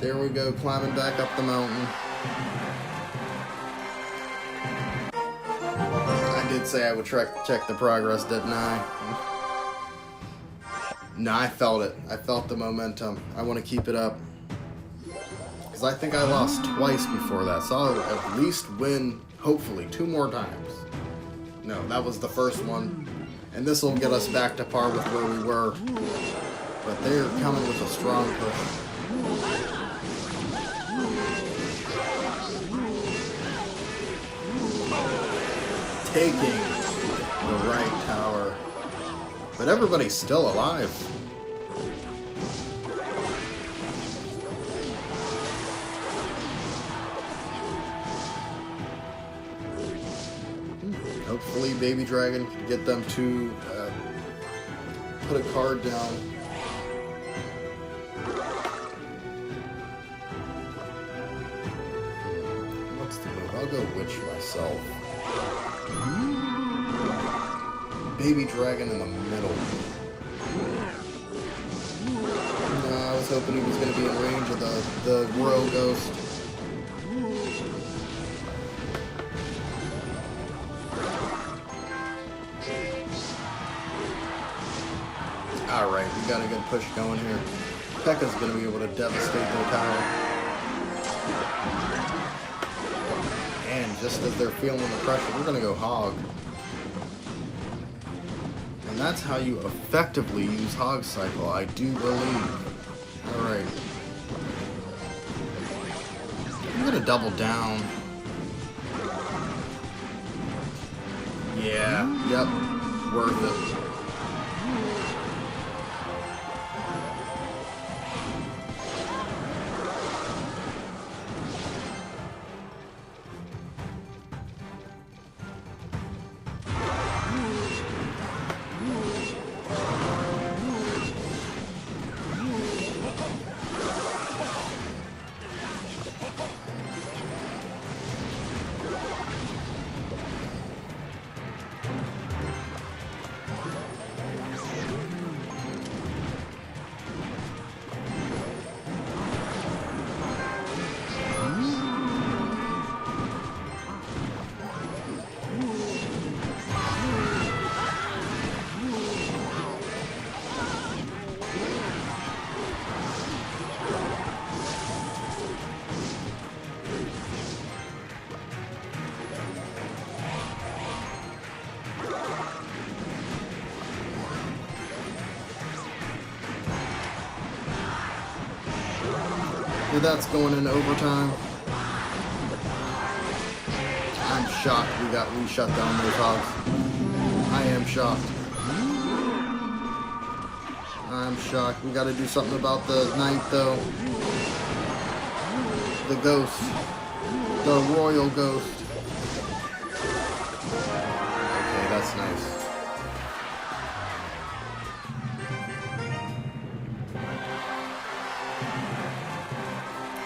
There we go, climbing back up the mountain. I did say I would check the progress, didn't I? No, I felt it. I felt the momentum. I want to keep it up. Because I think I lost twice before that, so I'll at least win, hopefully, 2 more times. No, that was the first one. And this will get us back to par with where we were. But they're coming with a strong push. Taking the right tower. But everybody's still alive. Hopefully Baby Dragon can get them to put a card down. What's the move? I'll go Witch myself. Baby Dragon in the middle. No, I was hoping he was going to be in range of the Royal Ghost. Alright, we got a good push going here. P.E.K.K.A.'s going to be able to devastate their tower. And just as they're feeling the pressure, we're going to go Hog. And that's how you effectively use Hog Cycle, I do believe. Alright. I'm going to double down. Yeah, yep, worth it. That's going into overtime. I'm shocked we shut down those Hogs. I am shocked. I'm shocked. We got to do something about the Knight though. The Ghost. The Royal Ghost. Okay, that's nice.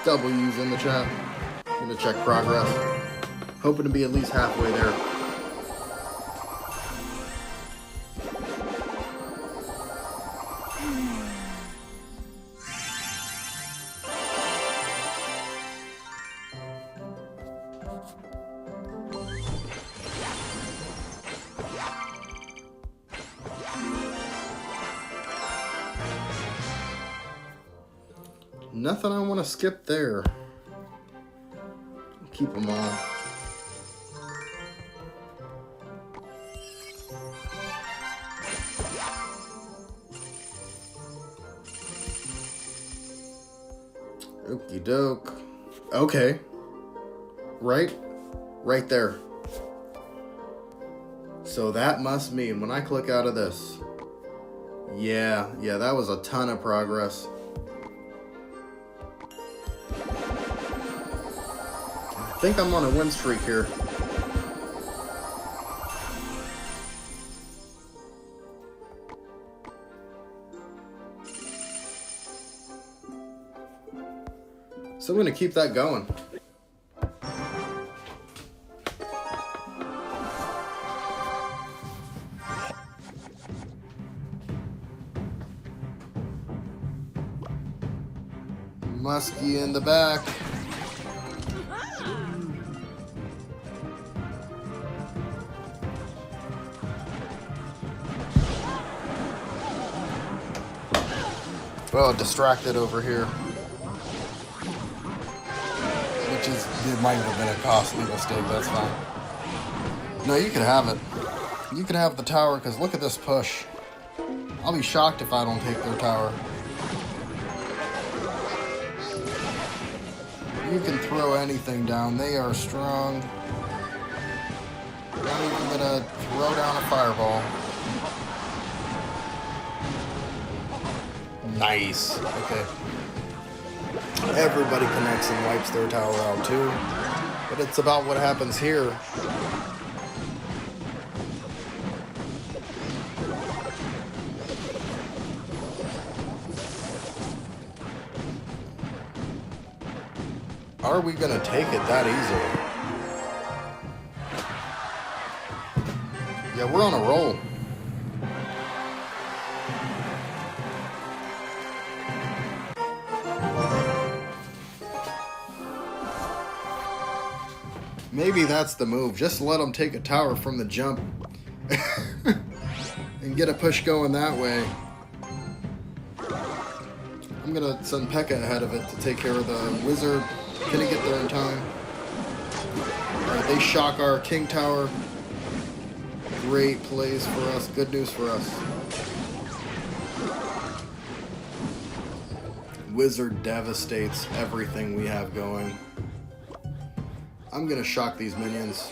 W's in the chat. I'm gonna check progress. Hoping to be at least halfway there. Nothing I want to skip there. Keep them all. Okie doke. Okay. Right there. So that must mean when I click out of this. Yeah, that was a ton of progress. I think I'm on a win streak here. So I'm going to keep that going. Muskie in the back. Well, distracted over here. It might have been a costly mistake, that's fine. No, you can have it. You can have the tower, because look at this push. I'll be shocked if I don't take their tower. You can throw anything down. They are strong. Not even gonna throw down a fireball. Nice. Okay. Everybody connects and wipes their tower out too. But it's about what happens here. Are we gonna take it that easily? Yeah, we're on a roll. Maybe that's the move. Just let them take a tower from the jump and get a push going that way. I'm going to send P.E.K.K.A. ahead of it to take care of the wizard. Can he get there in time? Alright, they shock our king tower. Great plays for us. Good news for us. Wizard devastates everything we have going. I'm gonna shock these minions.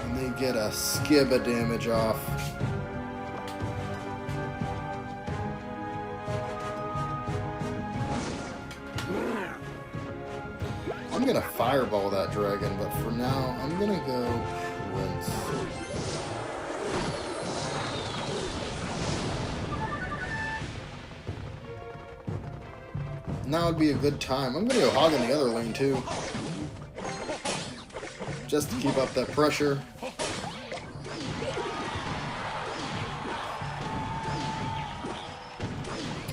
And they get a skib of damage off. I'm gonna fireball that dragon, but for now, I'm gonna go Prince. Now would be a good time. I'm going to go hog in the other lane too. Just to keep up that pressure.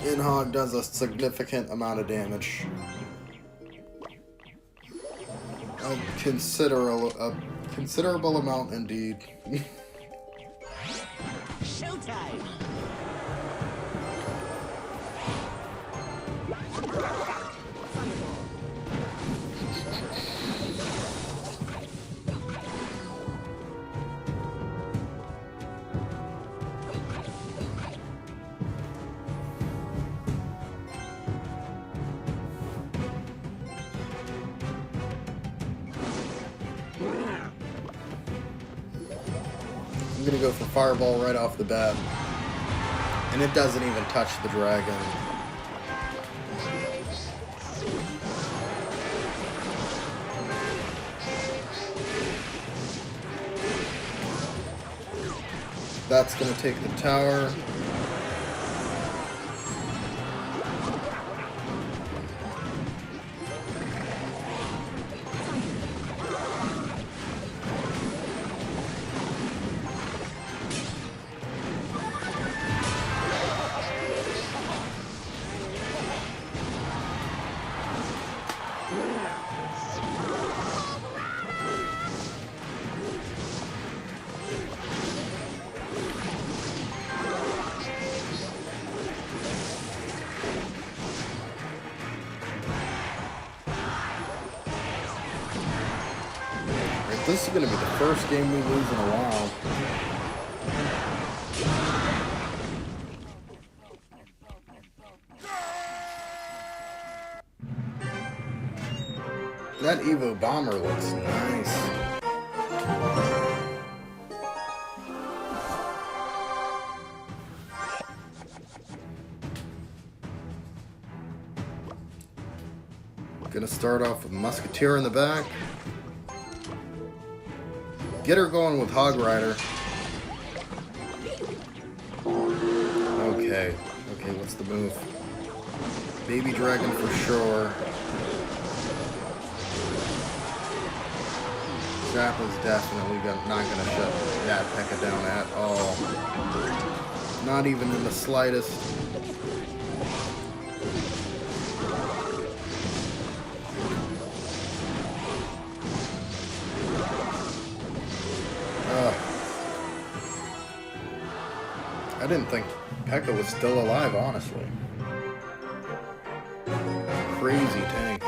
In-hog does a significant amount of damage. A considerable amount indeed. Showtime! I'm gonna go for fireball right off the bat. And it doesn't even touch the dragon. That's gonna take the tower. this is going to be the first game we lose in a while. That Evo bomber looks nice. Gonna start off with Musketeer in the back. Get her going with Hog Rider. Okay. Okay, what's the move? Baby Dragon for sure. Zappa's definitely not gonna shut that P.E.K.K.A down at all. Not even in the slightest. I didn't think P.E.K.K.A was still alive, honestly. Crazy tank.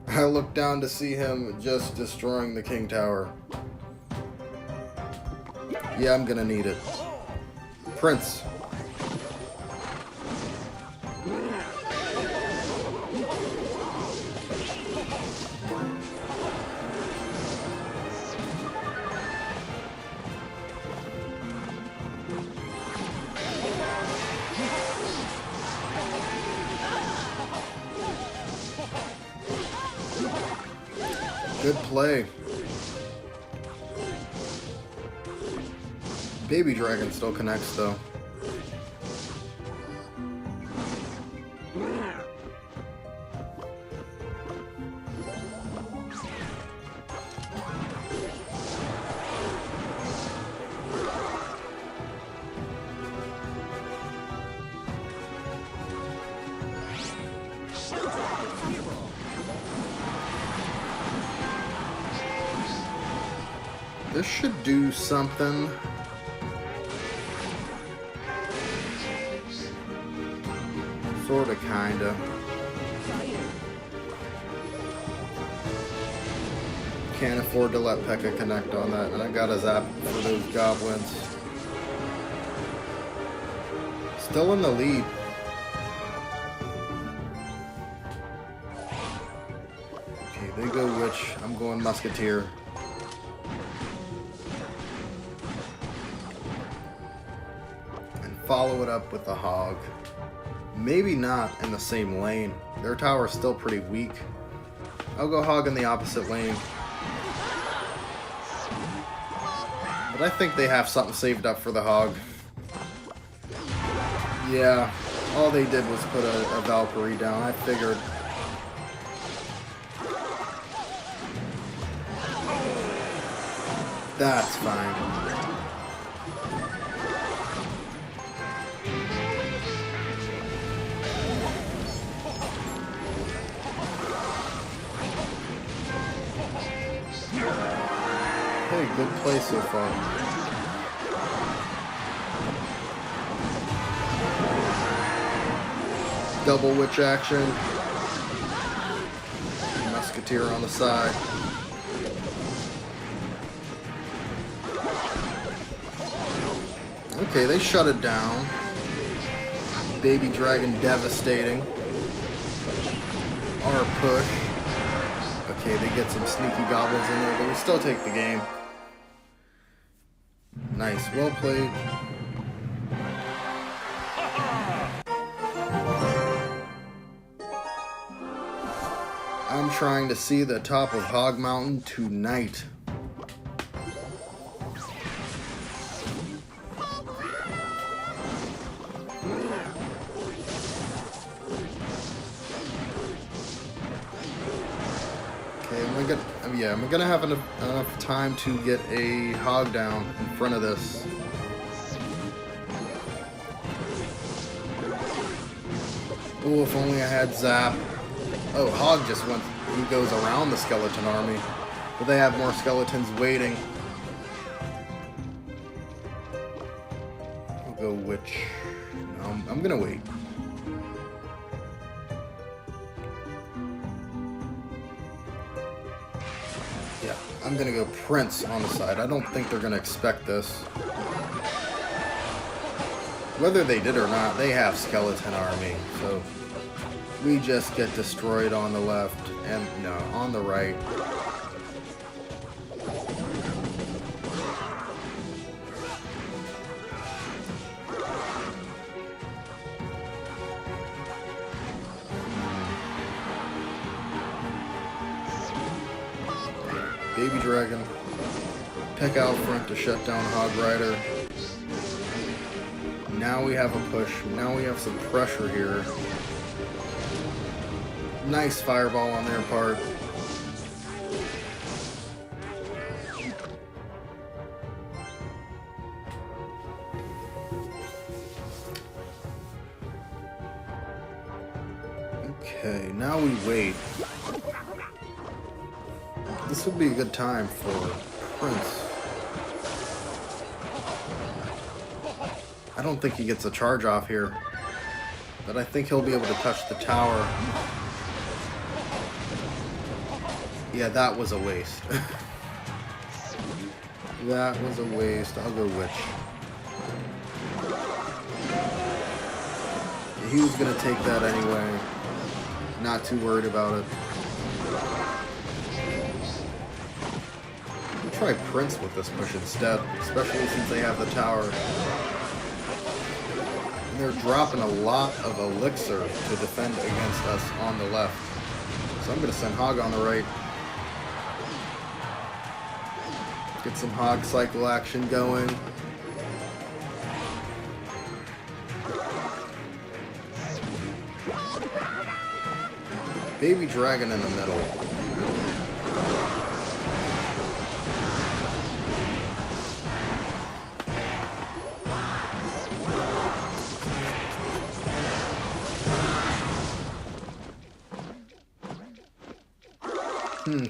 I looked down to see him just destroying the King Tower. Yeah, I'm gonna need it. Prince. Good play. Baby Dragon still connects though. This should do something. Sorta, kinda. Can't afford to let P.E.K.K.A connect on that, and I got a zap for those goblins. Still in the lead. Okay, they go Witch. I'm going Musketeer. Follow it up with the Hog. Maybe not in the same lane. Their tower is still pretty weak. I'll go Hog in the opposite lane. But I think they have something saved up for the Hog. Yeah, all they did was put a Valkyrie down. I figured. That's fine. Hey, good play so far. Double Witch action. Musketeer on the side. Okay, they shut it down. Baby Dragon devastating. Our push. Okay, they get some sneaky goblins in there, but we still take the game. Nice, well played. I'm trying to see the top of Hog Mountain tonight. I'm gonna have enough time to get a Hog down in front of this. Oh, if only I had Zap. Oh, Hog just went. He goes around the skeleton army, but they have more skeletons waiting. I'll go Witch. No, I'm gonna wait. Yeah, I'm gonna go Prince on the side. I don't think they're gonna expect this. Whether they did or not, they have skeleton army, so we just get destroyed on the left and no, on the right. Baby Dragon, Peck out front to shut down Hog Rider. Now we have a push. Now we have some pressure here. Nice fireball on their part. Okay, now we wait. This would be a good time for Prince. I don't think he gets a charge off here, but I think he'll be able to touch the tower. Yeah, that was a waste. That was a waste. I'll go Witch. He was going to take that anyway. Not too worried about it. I'll try Prince with this push instead, especially since they have the tower. And they're dropping a lot of elixir to defend against us on the left. So I'm going to send Hog on the right. Get some Hog cycle action going. Baby Dragon in the middle.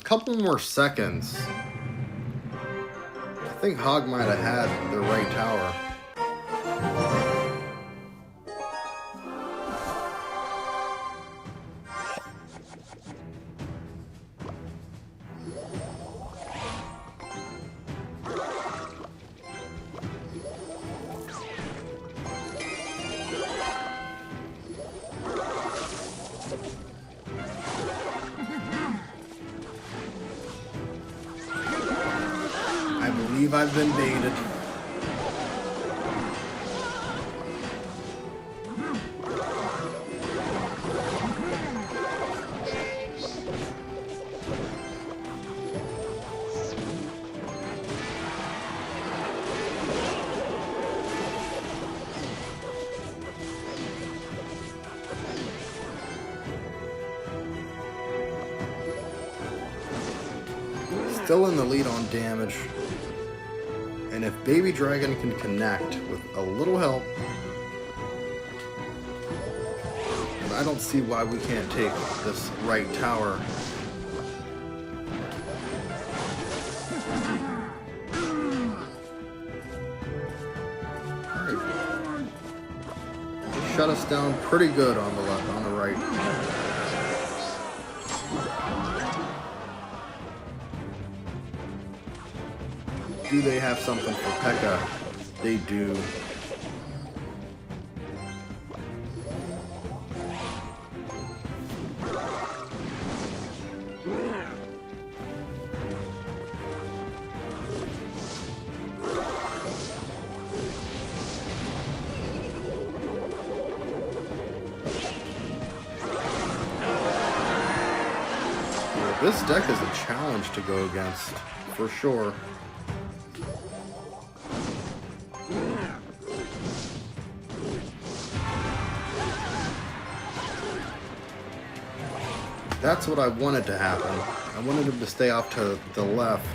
Couple more seconds. I think Hog might have had the right tower. I've been baited. Still in the lead on damage. And if Baby Dragon can connect with a little help, then I don't see why we can't take this right tower. Alright. They shut us down pretty good on the left, on the right. Do they have something for P.E.K.K.A? They do. This deck is a challenge to go against, for sure. That's what I wanted to happen. I wanted him to stay off to the left.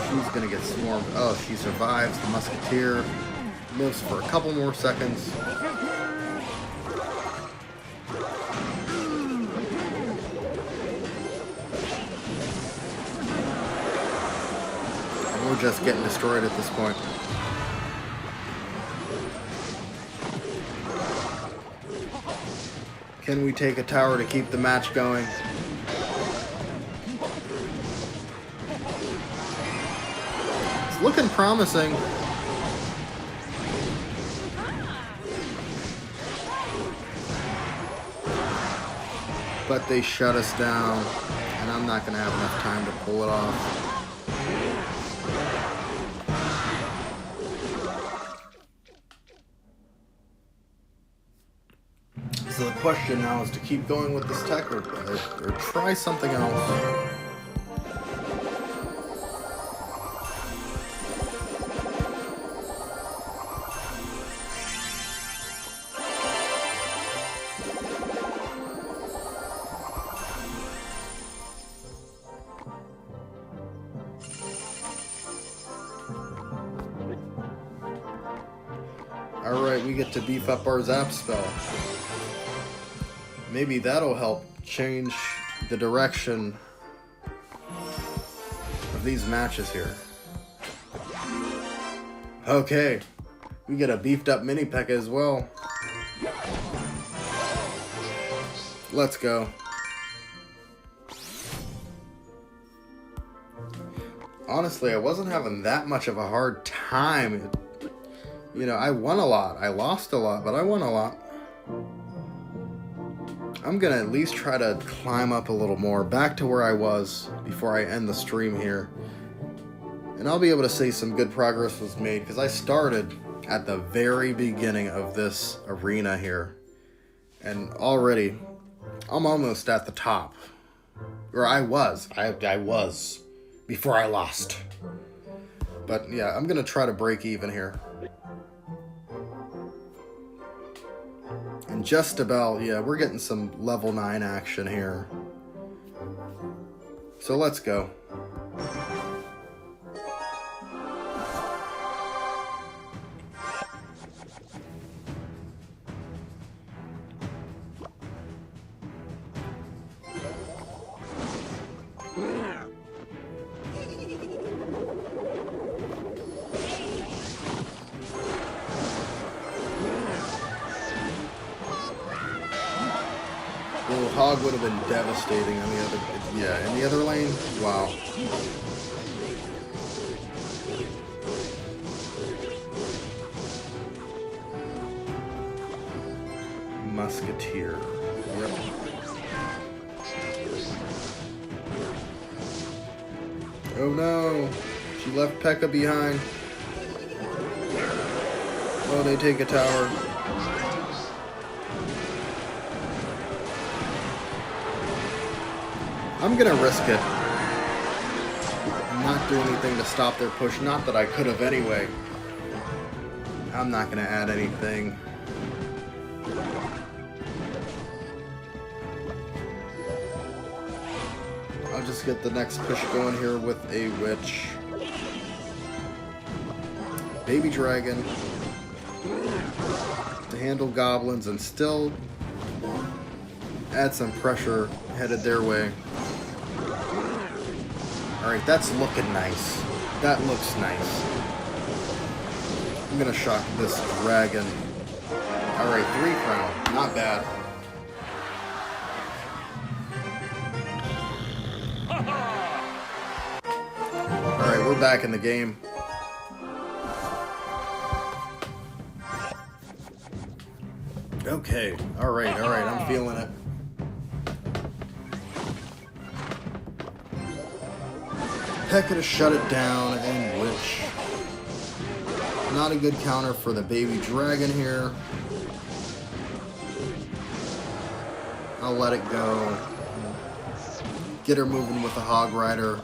She's gonna get swarmed. Oh, she survives. The Musketeer lives for a couple more seconds. And we're just getting destroyed at this point. Okay, Can we take a tower to keep the match going? It's looking promising. But they shut us down, and I'm not going to have enough time to pull it off. So the question now is to keep going with this tech or try something else. Alright, we get to beef up our zap spell. Maybe that'll help change the direction of these matches here. Okay, we get a beefed up mini P.E.K.K.A as well. Let's go. Honestly, I wasn't having that much of a hard time. You know, I won a lot. I lost a lot, but I won a lot. I'm gonna at least try to climb up a little more, back to where I was before I end the stream here. And I'll be able to say some good progress was made, because I started at the very beginning of this arena here. And already, I'm almost at the top. Or I was before I lost. But yeah, I'm gonna try to break even here. And just about, yeah, we're getting some level 9 action here. So let's go. Hog would have been devastating on the other, yeah, in the other lane. Wow. Musketeer. Yep. Oh no, she left P.E.K.K.A behind. Oh, they take a tower. I'm gonna risk it. Not do anything to stop their push. Not that I could have anyway. I'm not gonna add anything. I'll just get the next push going here with a witch. Baby dragon. To handle goblins and still add some pressure headed their way. Alright, that's looking nice. That looks nice. I'm gonna shock this dragon. Alright, 3 crown. Not bad. Alright, we're back in the game. Okay, alright, I'm feeling it. P.E.K.K.A to shut it down, and witch. Not a good counter for the baby dragon here. I'll let it go. Get her moving with the Hog Rider.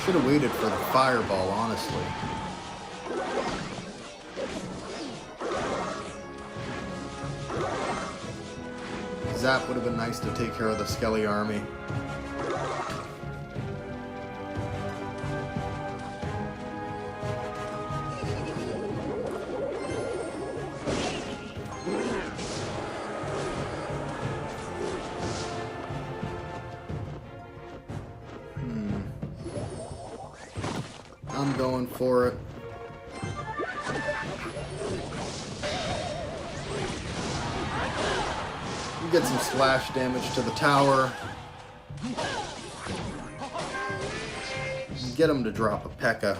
Should have waited for the fireball, honestly. Zap would have been nice to take care of the Skelly army. I'm going for it. You get some slash damage to the tower. Get him to drop a P.E.K.K.A.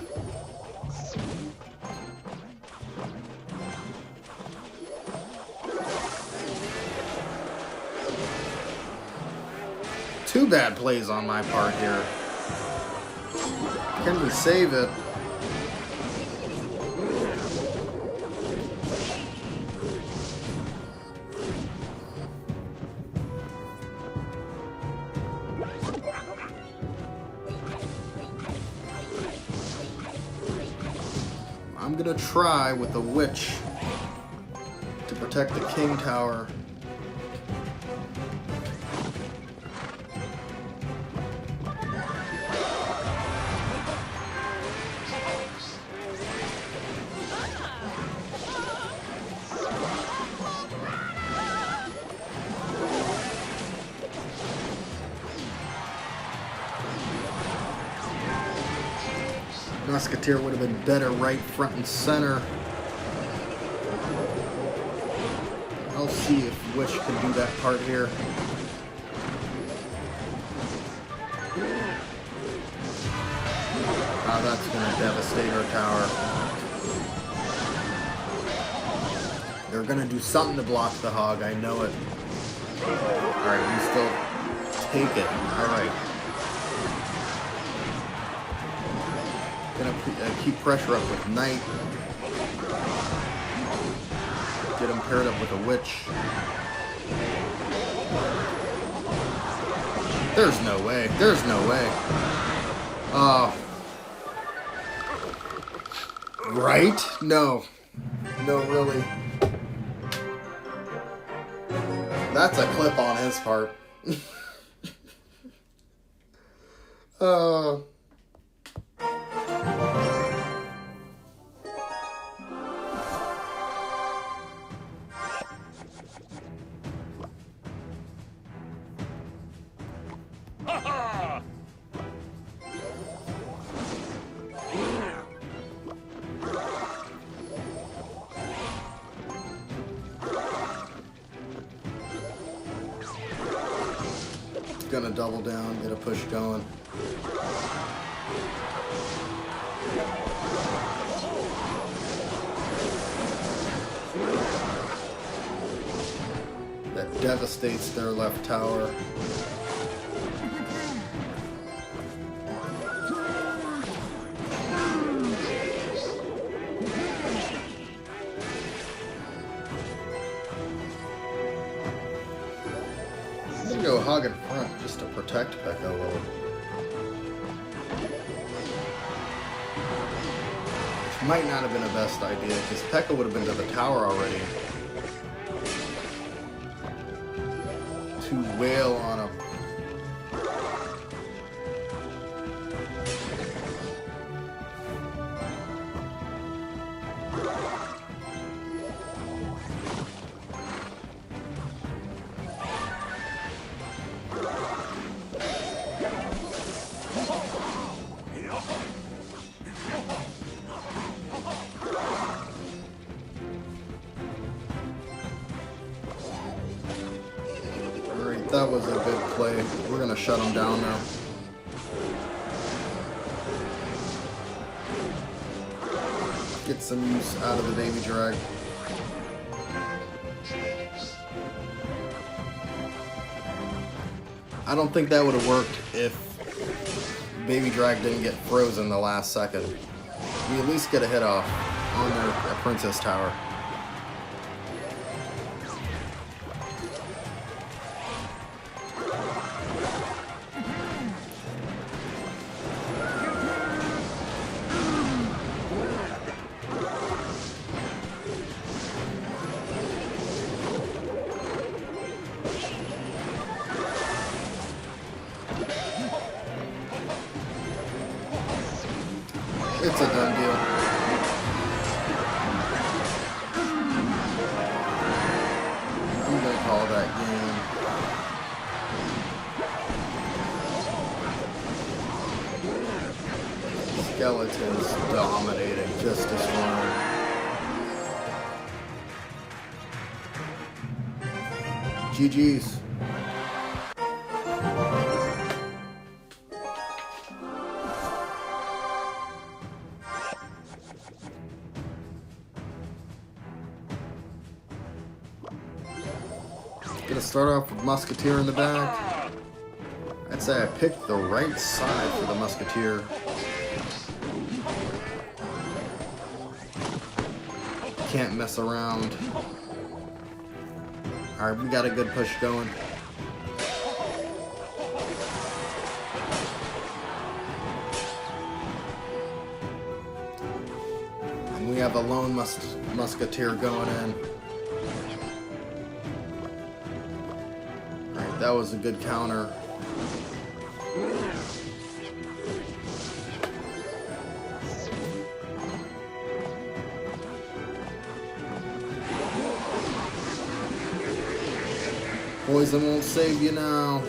Two bad plays on my part here. Can we save it? I'm gonna try with the witch to protect the king tower. Musketeer would have been better right front and center. I'll see if Wish can do that part here. Oh, that's going to devastate our tower. They're going to do something to block the hog, I know it. Alright, we still take it. Alright. Gonna keep pressure up with Knight. Get him paired up with a Witch. There's no way. There's no way. Right? No. No, really. That's a clip on his part. Gonna double down, get a push going. That devastates their left tower. Go hog in front just to protect P.E.K.K.A. a little. Which might not have been the best idea, because P.E.K.K.A. would have been to the tower already. To wail on him. That was a good play. We're gonna shut him down now. Get some use out of the baby drag. I don't think that would have worked if baby drag didn't get frozen the last second. We at least get a hit off on their princess tower. It's a done deal. I'm gonna call that game. Skeletons dominating just as fine. GG's. Gonna start off with Musketeer in the back. I'd say I picked the right side for the Musketeer. Can't mess around. Alright, we got a good push going. And we have a lone Musketeer going in. Alright, that was a good counter. Poison won't save you now.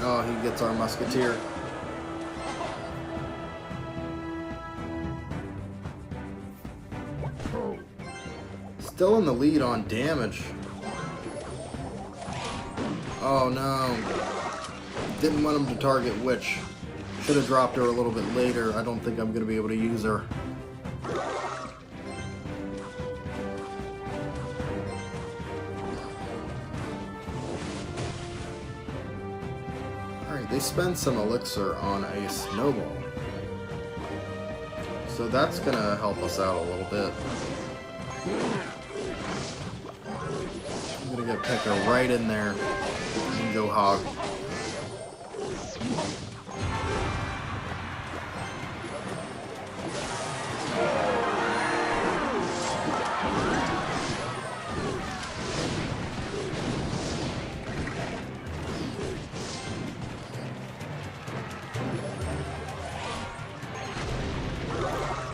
Oh, he gets our Musketeer. Still in the lead on damage. Oh no. Didn't want him to target Witch. Should have dropped her a little bit later. I don't think I'm going to be able to use her. Alright, they spend some elixir on a snowball. So that's going to help us out a little bit. I'm going to get Pekka right in there. And go Hog.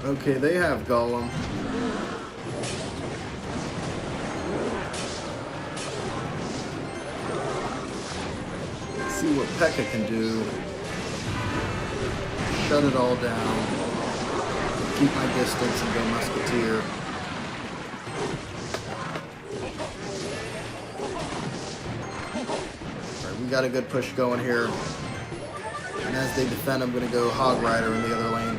Okay, they have Golem. See what Pekka can do. Shut it all down. Keep my distance and go Musketeer. Alright, we got a good push going here. And as they defend, I'm going to go Hog Rider in the other lane.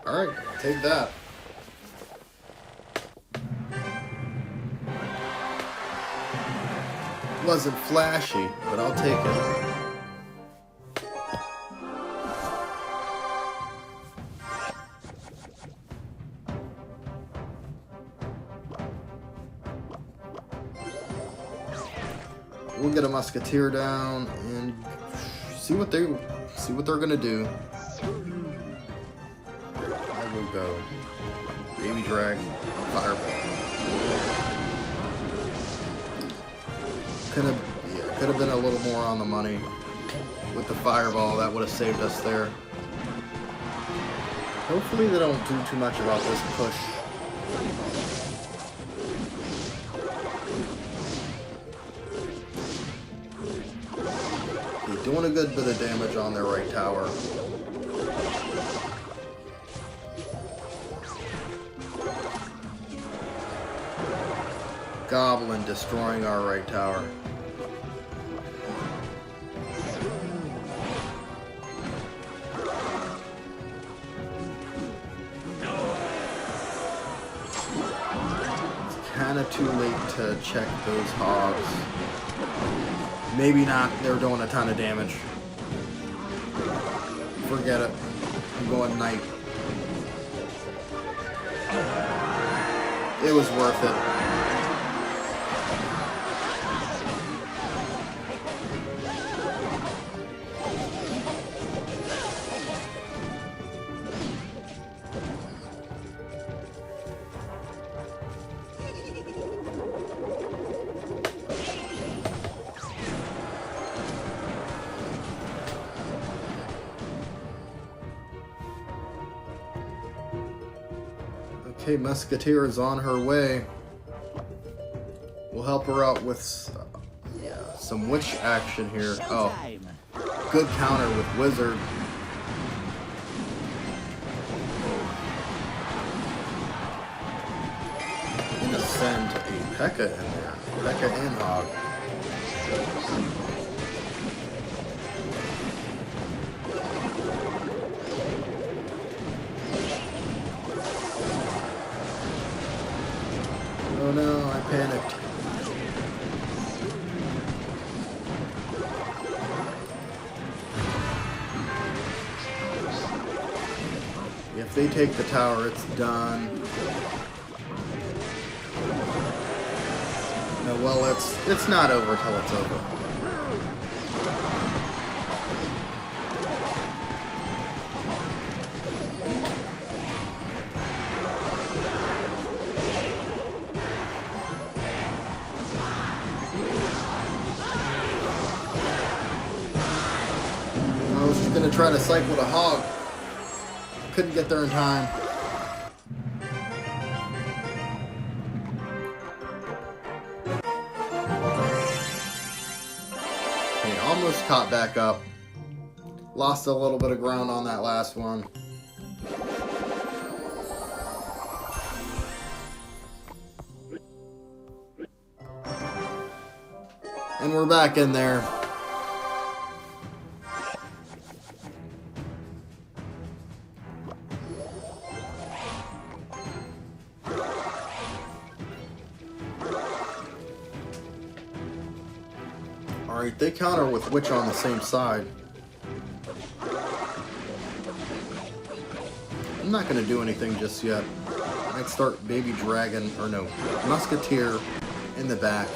Alright, take that. Wasn't flashy, but I'll take it. We'll get a Musketeer down and see what they're gonna do. I will go Baby Dragon, Fireball. Could have been a little more on the money with the Fireball. That would have saved us there. Hopefully they don't do too much about this push. Doing a good bit of damage on their right tower. Goblin destroying our right tower. It's kind of too late to check those hogs. Maybe not, they were doing a ton of damage. Forget it. I'm going Knight. It was worth it. Okay, Musketeer is on her way. We'll help her out with some witch action here. Oh, good counter with Wizard. I'm gonna send a P.E.K.K.A. in there. P.E.K.K.A. and Hog. Oh no, I panicked. If they take the tower, it's done. No, well, it's not over till it's over. I was just gonna try to cycle the Hog. Couldn't get there in time. Okay, almost caught back up. Lost a little bit of ground on that last one. And we're back in there. Alright, they counter with Witch on the same side. I'm not going to do anything just yet. I might start Baby Dragon, or no, Musketeer in the back.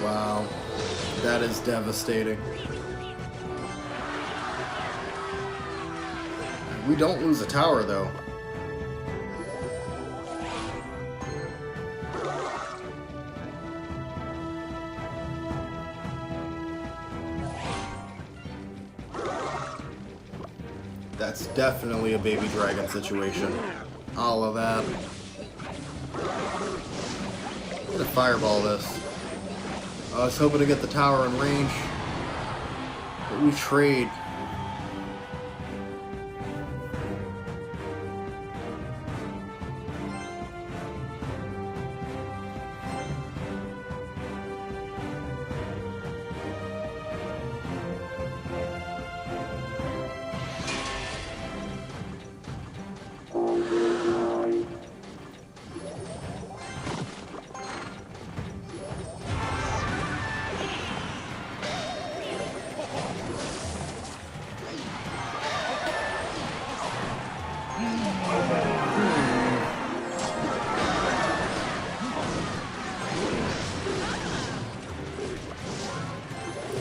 Wow, that is devastating. We don't lose a tower, though. That's definitely a Baby Dragon situation. All of that. I'm gonna fireball this. I was hoping to get the tower in range, but we trade.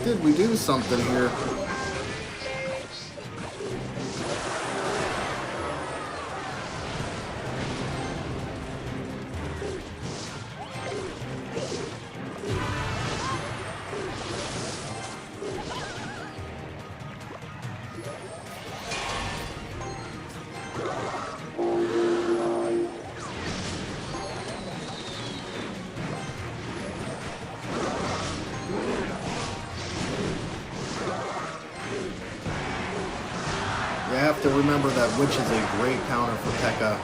Did we do something here? You have to remember that Witch is a great counter for P.E.K.K.A.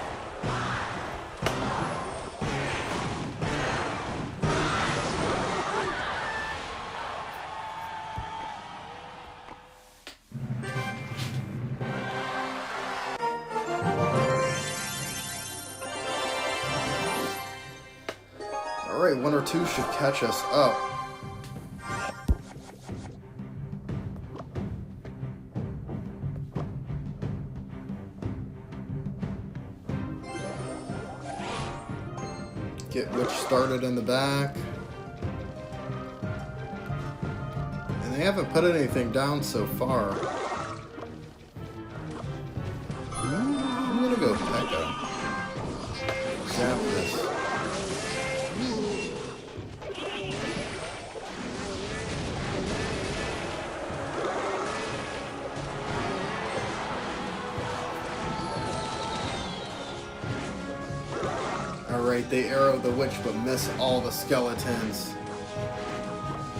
Alright, 1 or 2 should catch us up. Get Witch started in the back. And they haven't put anything down so far. I'm gonna go Pekka. Zap this. Alright, they arrow the witch but miss all the skeletons.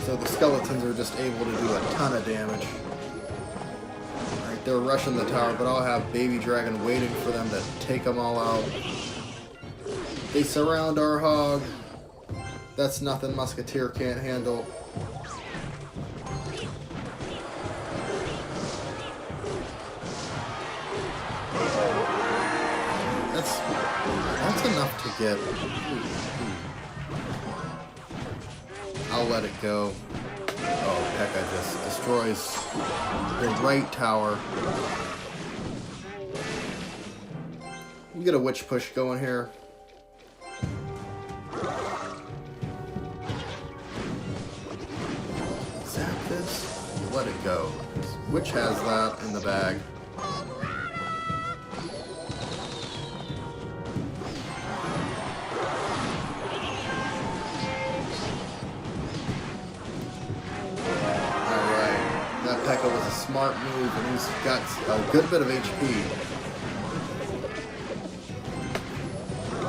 So the skeletons are just able to do a ton of damage. Alright, they're rushing the tower, but I'll have Baby Dragon waiting for them to take them all out. They surround our hog. That's nothing Musketeer can't handle. That's enough to get. I'll let it go. Oh, Pekka just destroys the right tower. We get a witch push going here. Zap this. Let it go. Witch has that in the bag. Pekka was a smart move, and he's got a good bit of HP.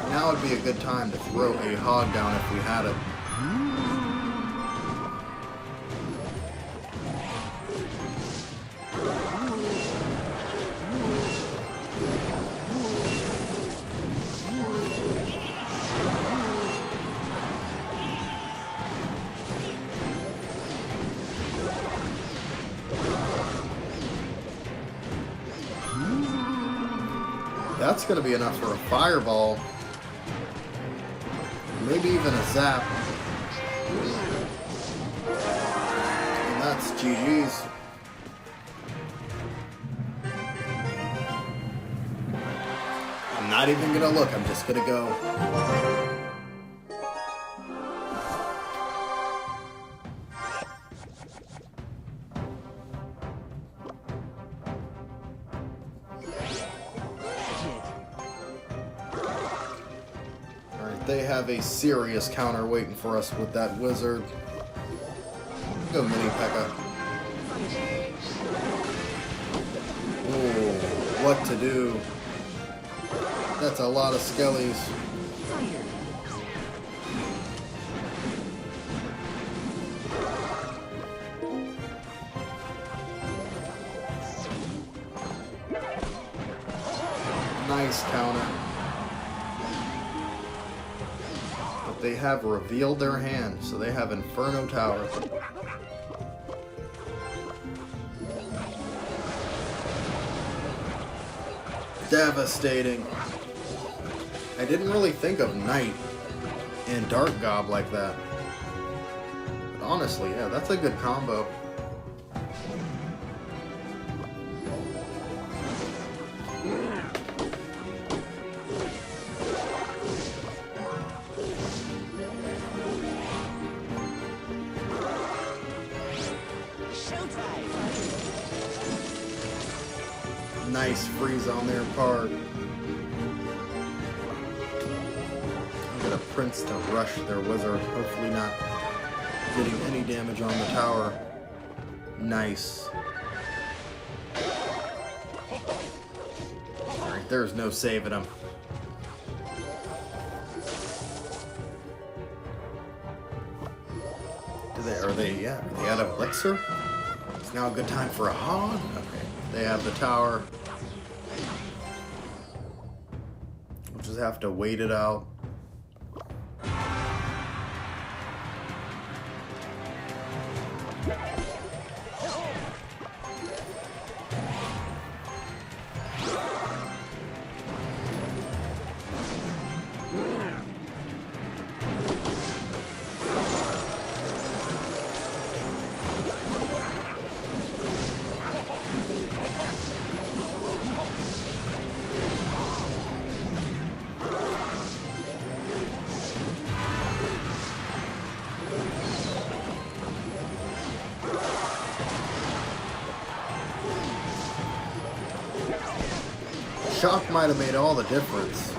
Now would be a good time to throw a hog down if we had it. That's going to be enough for a fireball. Maybe even a zap. And that's GG's. I'm not even going to look. I'm just going to go. They have a serious counter waiting for us with that wizard. Go Mini Pekka. Oh, what to do? That's a lot of skellies. Nice counter. They have revealed their hand, so they have Inferno Tower. Devastating. I didn't really think of Knight and Dark Gob like that. But honestly, yeah, that's a good combo. Nice freeze on their part. I'll get a Prince to rush their wizard, hopefully not getting any damage on the tower. Nice. Alright, there's no saving them. Are they out of elixir? It's now a good time for a hog? Okay, they have the tower. We'll just have to wait it out. Shock might have made all the difference.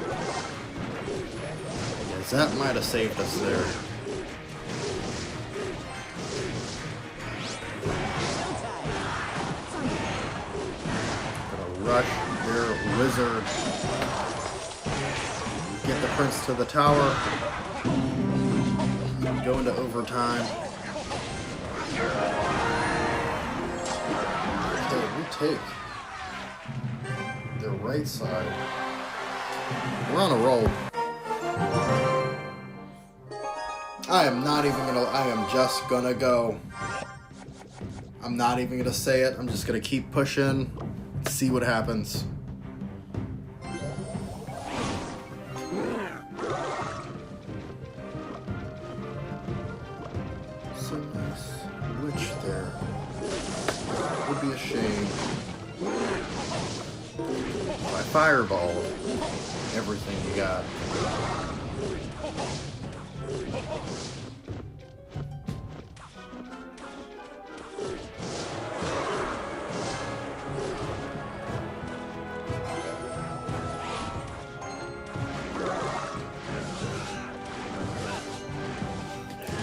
Yes, that might have saved us there. Gonna rush their wizard. Get the prince to the tower. Go into overtime. Okay, we take the right side. We're on a roll. I am just gonna go. I'm not even gonna say it. I'm just gonna keep pushing, see what happens. So nice. Witch there. Would be a shame. I fireballed everything you got.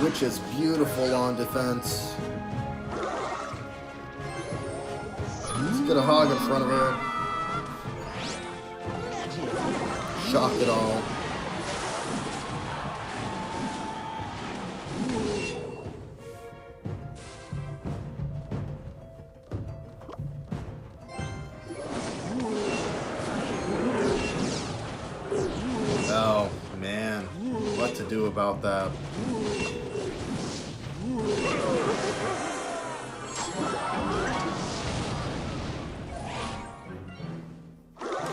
Which is beautiful on defense. Let's get a hog in front of her. Shock it all. Oh, man. What to do about that?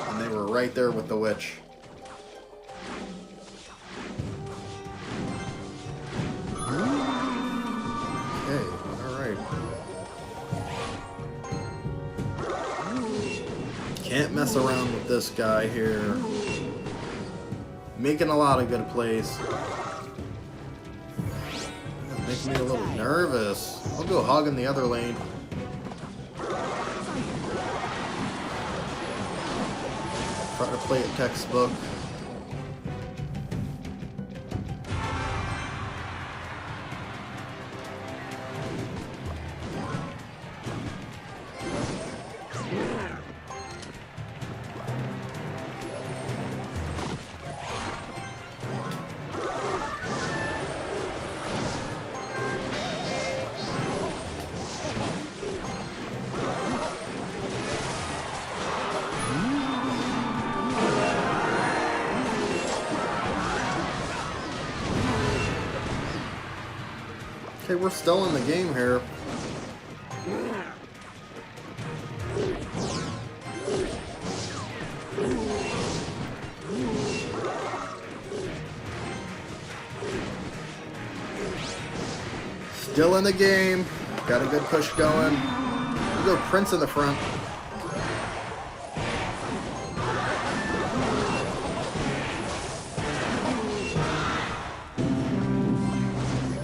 And they were right there with the witch. Okay, alright. Can't mess around with this guy here. Making a lot of good plays. Makes me a little nervous. I'll go hog in the other lane. Try to play it textbook. Okay, we're still in the game here. Still in the game. Got a good push going. We'll go Prince in the front.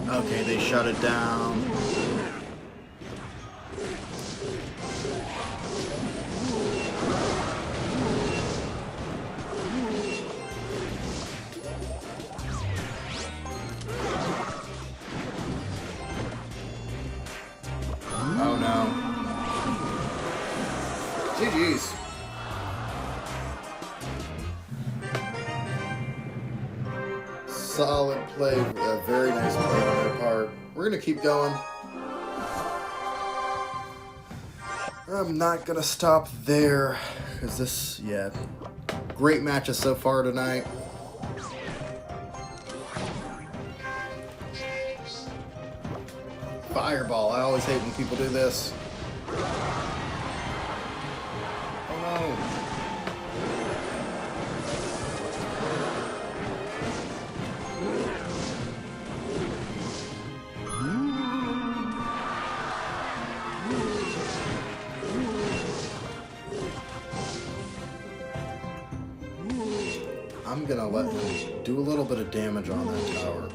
Okay, they shut it down. Oh no. GG's. Solid play, a very nice play on their part. We're gonna keep going. I'm not gonna stop there, because this, yeah, great matches so far tonight. Fireball, I always hate when people do this. Oh no. I'm gonna let him do a little bit of damage on that tower.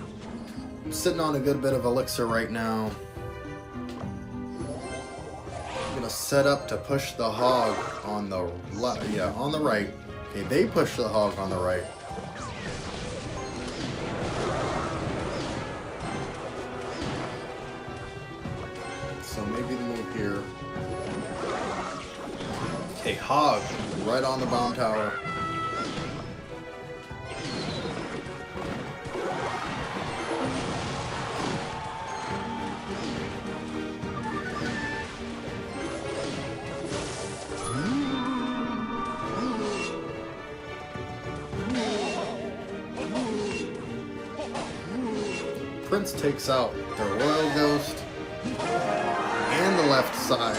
I'm sitting on a good bit of elixir right now. I'm gonna set up to push the hog on the left. Yeah, on the right. Okay, they push the hog on the right. So maybe the move here. Okay, hog right on the bomb tower. Prince takes out the Royal Ghost and the left side.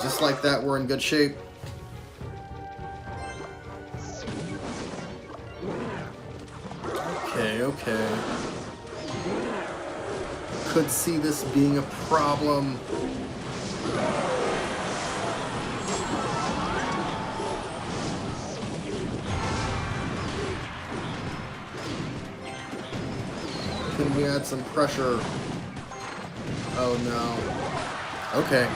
Just like that, we're in good shape. Okay. Could see this being a problem. Can we add some pressure? Oh no. Okay.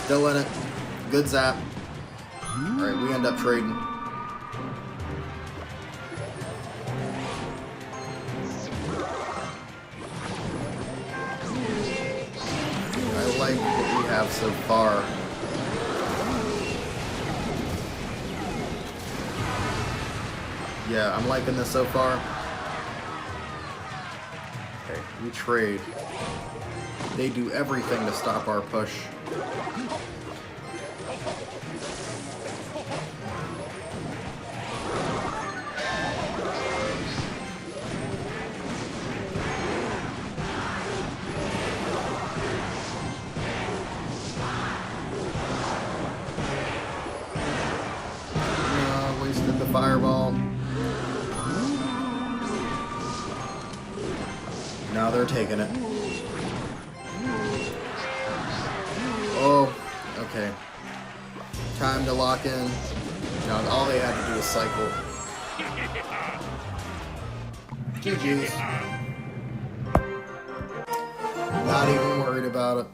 Still in it. Good zap. Alright, we end up trading. I like what we have so far. Yeah, I'm liking this so far. Okay, we trade. They do everything to stop our push. Wasted the fireball. Now they're taking it. Oh, okay. Time to lock in. Now all they had to do is cycle. GG's. Not even worried about it.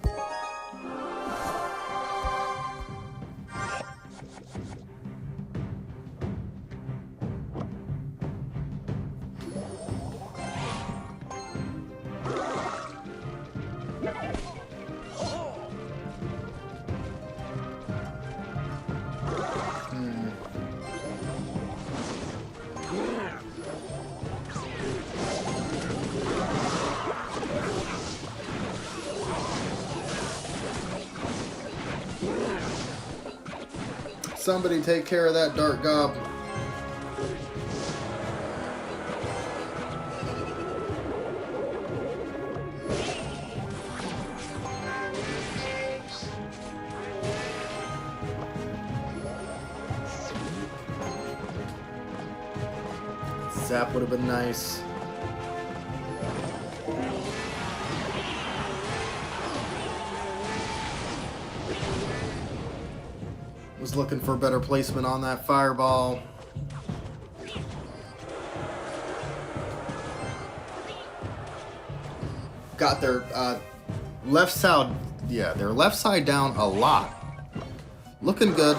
Somebody take care of that dark gob. Zap would have been nice. Was looking for better placement on that fireball. Got their left side, yeah, their left side down a lot. Looking good.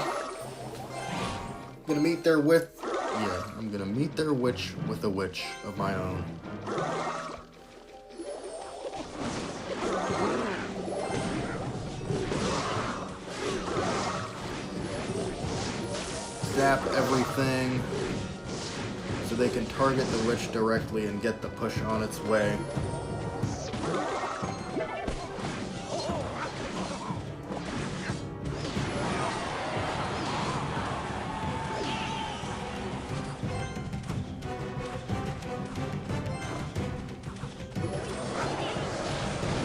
Gonna meet their witch. Yeah, I'm gonna meet their witch with a witch of my own. Zap everything so they can target the witch directly and get the push on its way.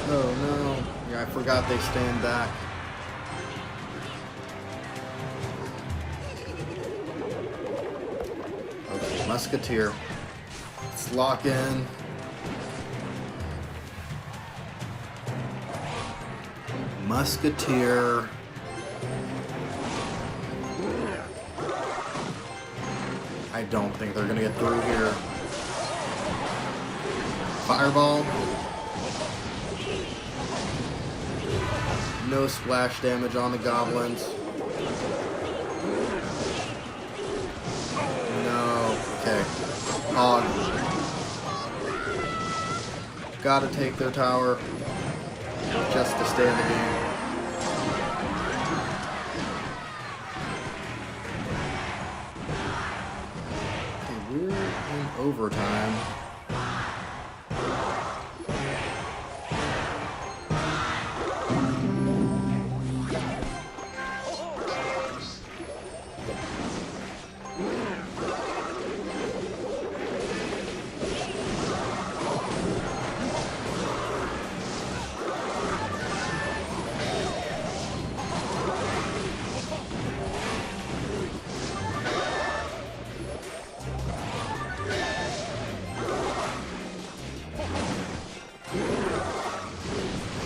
Oh no, yeah, I forgot they stand back. Musketeer. Let's lock in. Musketeer. I don't think they're gonna get through here. Fireball. No splash damage on the goblins. No. Okay. Hog. Gotta take their tower just to stay in the game. Okay, we're in overtime.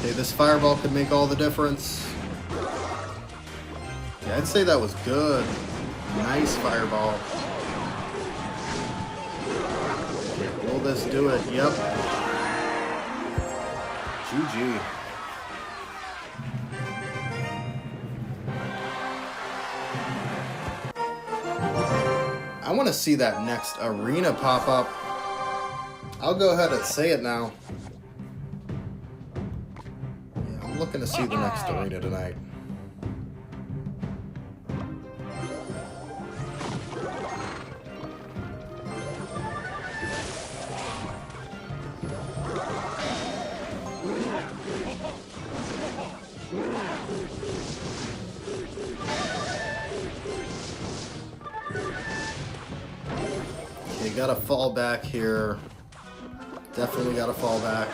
Okay, this fireball could make all the difference. Yeah, I'd say that was good. Nice fireball. Will this do it? Yep. GG. I want to see that next arena pop up. I'll go ahead and say it now. Yeah, I'm looking to see the next arena tonight. Okay, gotta fall back here. Definitely gotta fall back.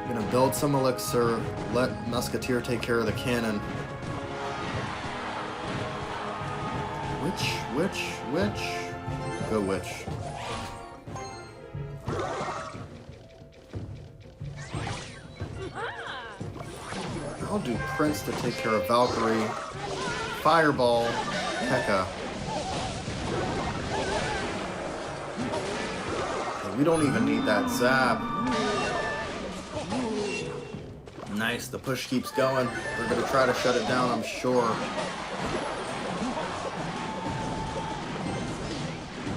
I'm gonna build some elixir, let Musketeer take care of the cannon. Which? Go witch. I'll do Prince to take care of Valkyrie. Fireball, P.E.K.K.A. Okay, we don't even need that zap. Nice, the push keeps going. We're gonna try to shut it down, I'm sure.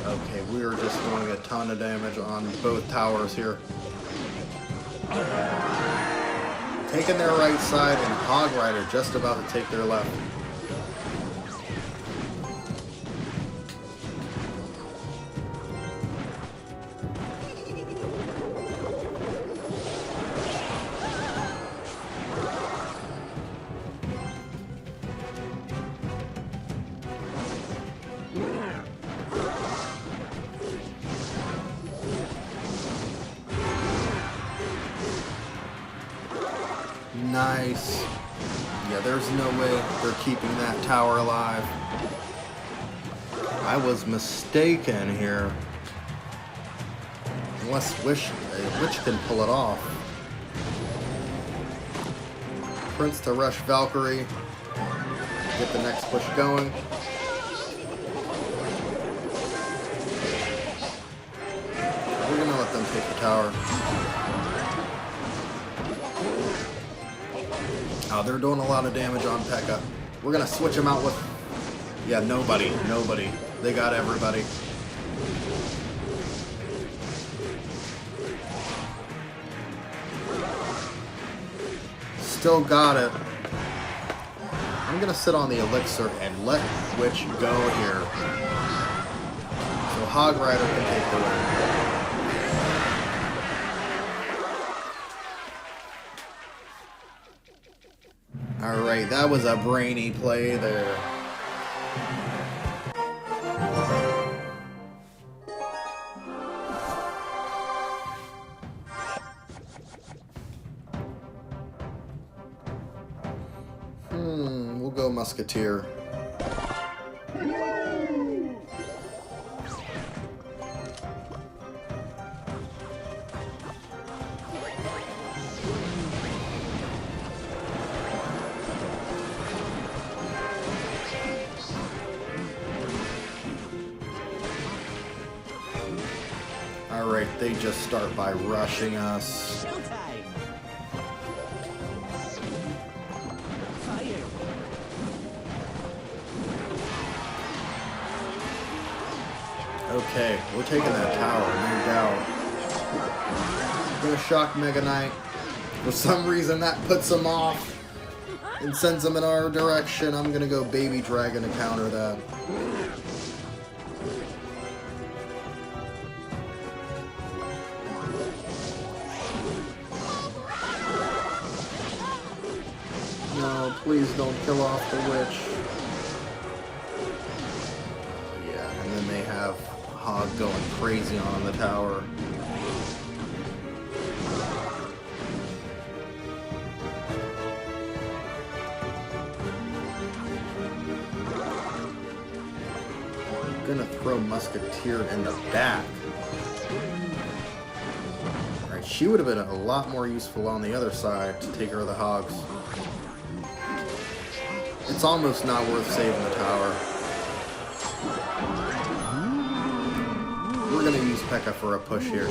Okay, we are just doing a ton of damage on both towers here. Taking their right side, and Hog Rider just about to take their left. Nice. Yeah, there's no way they're keeping that tower alive. I was mistaken here. Unless Witch can pull it off. Prince to rush Valkyrie. Get the next push going. We're gonna let them take the tower. Oh, they're doing a lot of damage on P.E.K.K.A. We're gonna switch them out with... Yeah, nobody. They got everybody. Still got it. I'm gonna sit on the elixir and let Witch go here. So Hog Rider can take the win. Alright, that was a brainy play there. We'll go Musketeer. they just start by rushing us. Showtime! Fire! Okay, we're taking that tower, no doubt. Gonna shock Mega Knight. For some reason that puts him off and sends him in our direction. I'm gonna go Baby Dragon to counter that. No, please don't kill off the witch. Yeah, and then they have Hog going crazy on the tower. I'm gonna throw Musketeer in the back. Alright, she would have been a lot more useful on the other side to take care of the Hogs. It's almost not worth saving the tower. We're gonna use P.E.K.K.A. for a push here.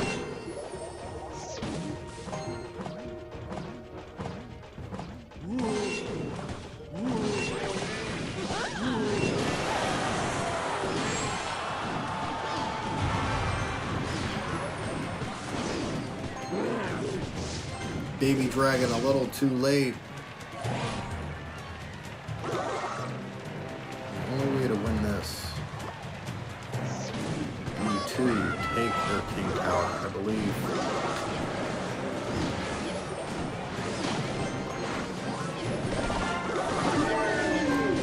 Baby Dragon a little too late. The only way to win this. You two take their King Tower, I believe.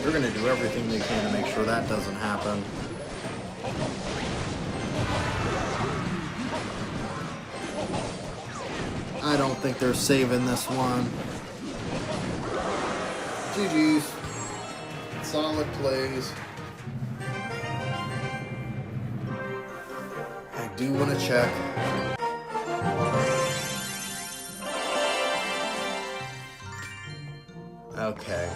They're gonna do everything they can to make sure that doesn't happen. I don't think they're saving this one. GG's. Solid plays. I do want to check. Okay.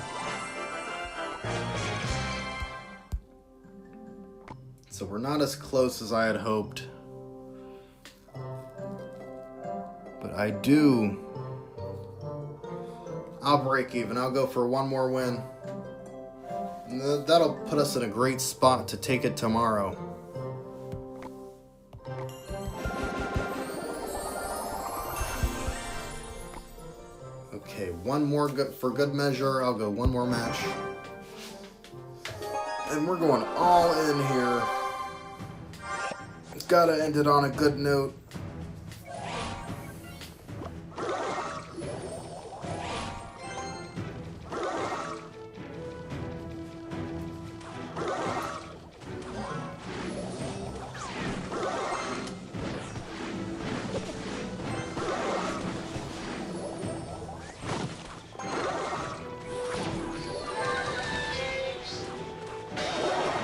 So we're not as close as I had hoped. But I'll break even. I'll go for one more win. And that'll put us in a great spot to take it tomorrow. Okay, one more for good measure. I'll go one more match. And we're going all in here. It's gotta end it on a good note.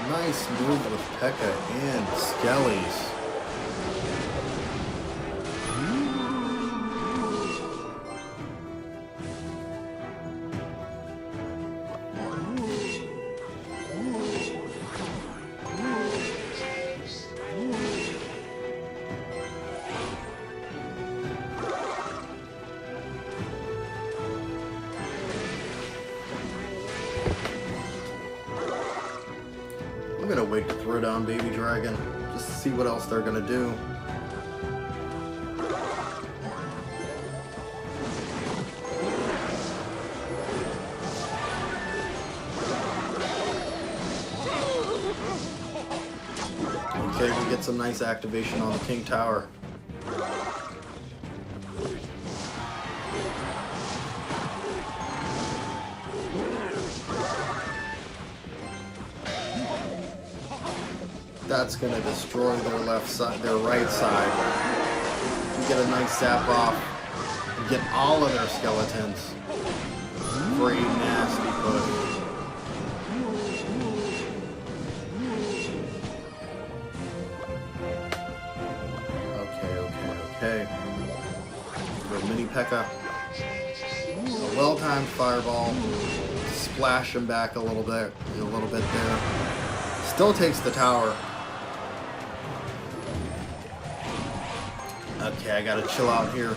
Nice move with P.E.K.K.A. and Skellies. I'm gonna wait to throw down Baby Dragon, just to see what else they're gonna do. Okay, we get some nice activation on the King Tower. That's gonna destroy their left side, their right side. We get a nice zap off. We get all of their skeletons. For a nasty push. Okay. For mini P.E.K.K.A. A well-timed fireball. Splash him back a little bit there. Still takes the tower. Okay, I gotta chill out here.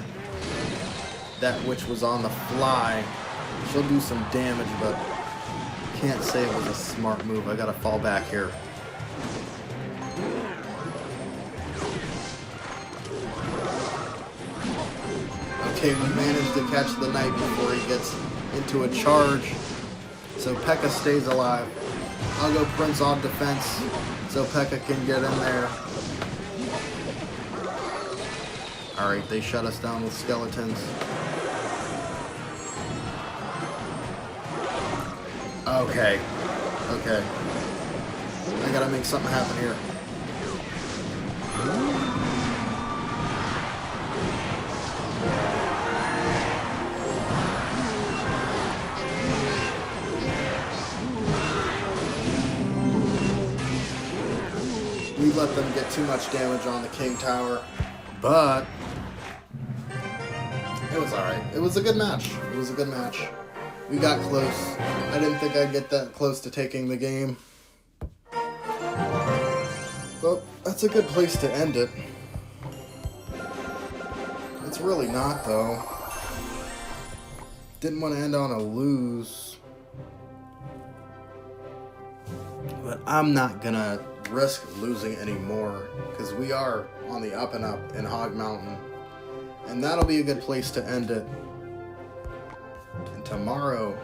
That witch was on the fly. She'll do some damage, but can't say it was a smart move. I gotta fall back here. Okay, we managed to catch the knight before he gets into a charge. So P.E.K.K.A stays alive. I'll go Prince on defense so P.E.K.K.A can get in there. Alright, they shut us down with skeletons. Okay. Okay. I gotta make something happen here. We let them get too much damage on the King Tower, but it was alright. It was a good match. It was a good match. We got close. I didn't think I'd get that close to taking the game. But that's a good place to end it. It's really not, though. Didn't want to end on a lose. But I'm not gonna risk losing anymore, because we are on the up and up in Hog Mountain. And that'll be a good place to end it. And tomorrow,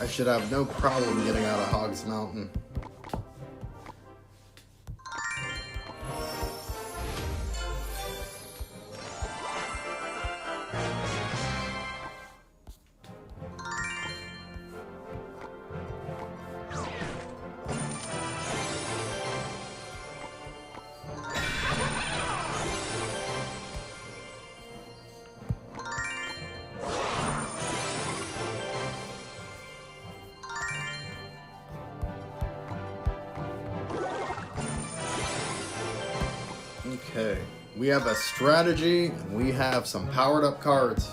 I should have no problem getting out of Hog's Mountain. Okay, we have a strategy, and we have some powered up cards.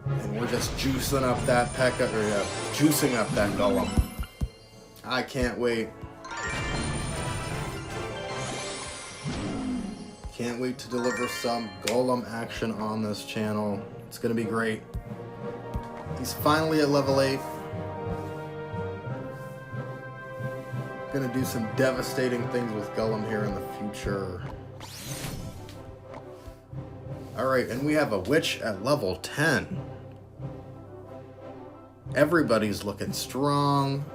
And we're just juicing up that P.E.K.K.A, or juicing up that Golem. I can't wait. Can't wait to deliver some Golem action on this channel. It's gonna be great. He's finally at level 8. Gonna do some devastating things with Golem here in the future. Alright, and we have a witch at level 10. Everybody's looking strong.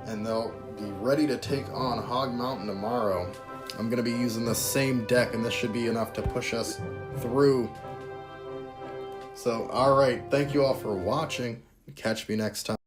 And they'll be ready to take on Hog Mountain tomorrow. I'm gonna be using the same deck, and this should be enough to push us through. So, alright, thank you all for watching. Catch me next time.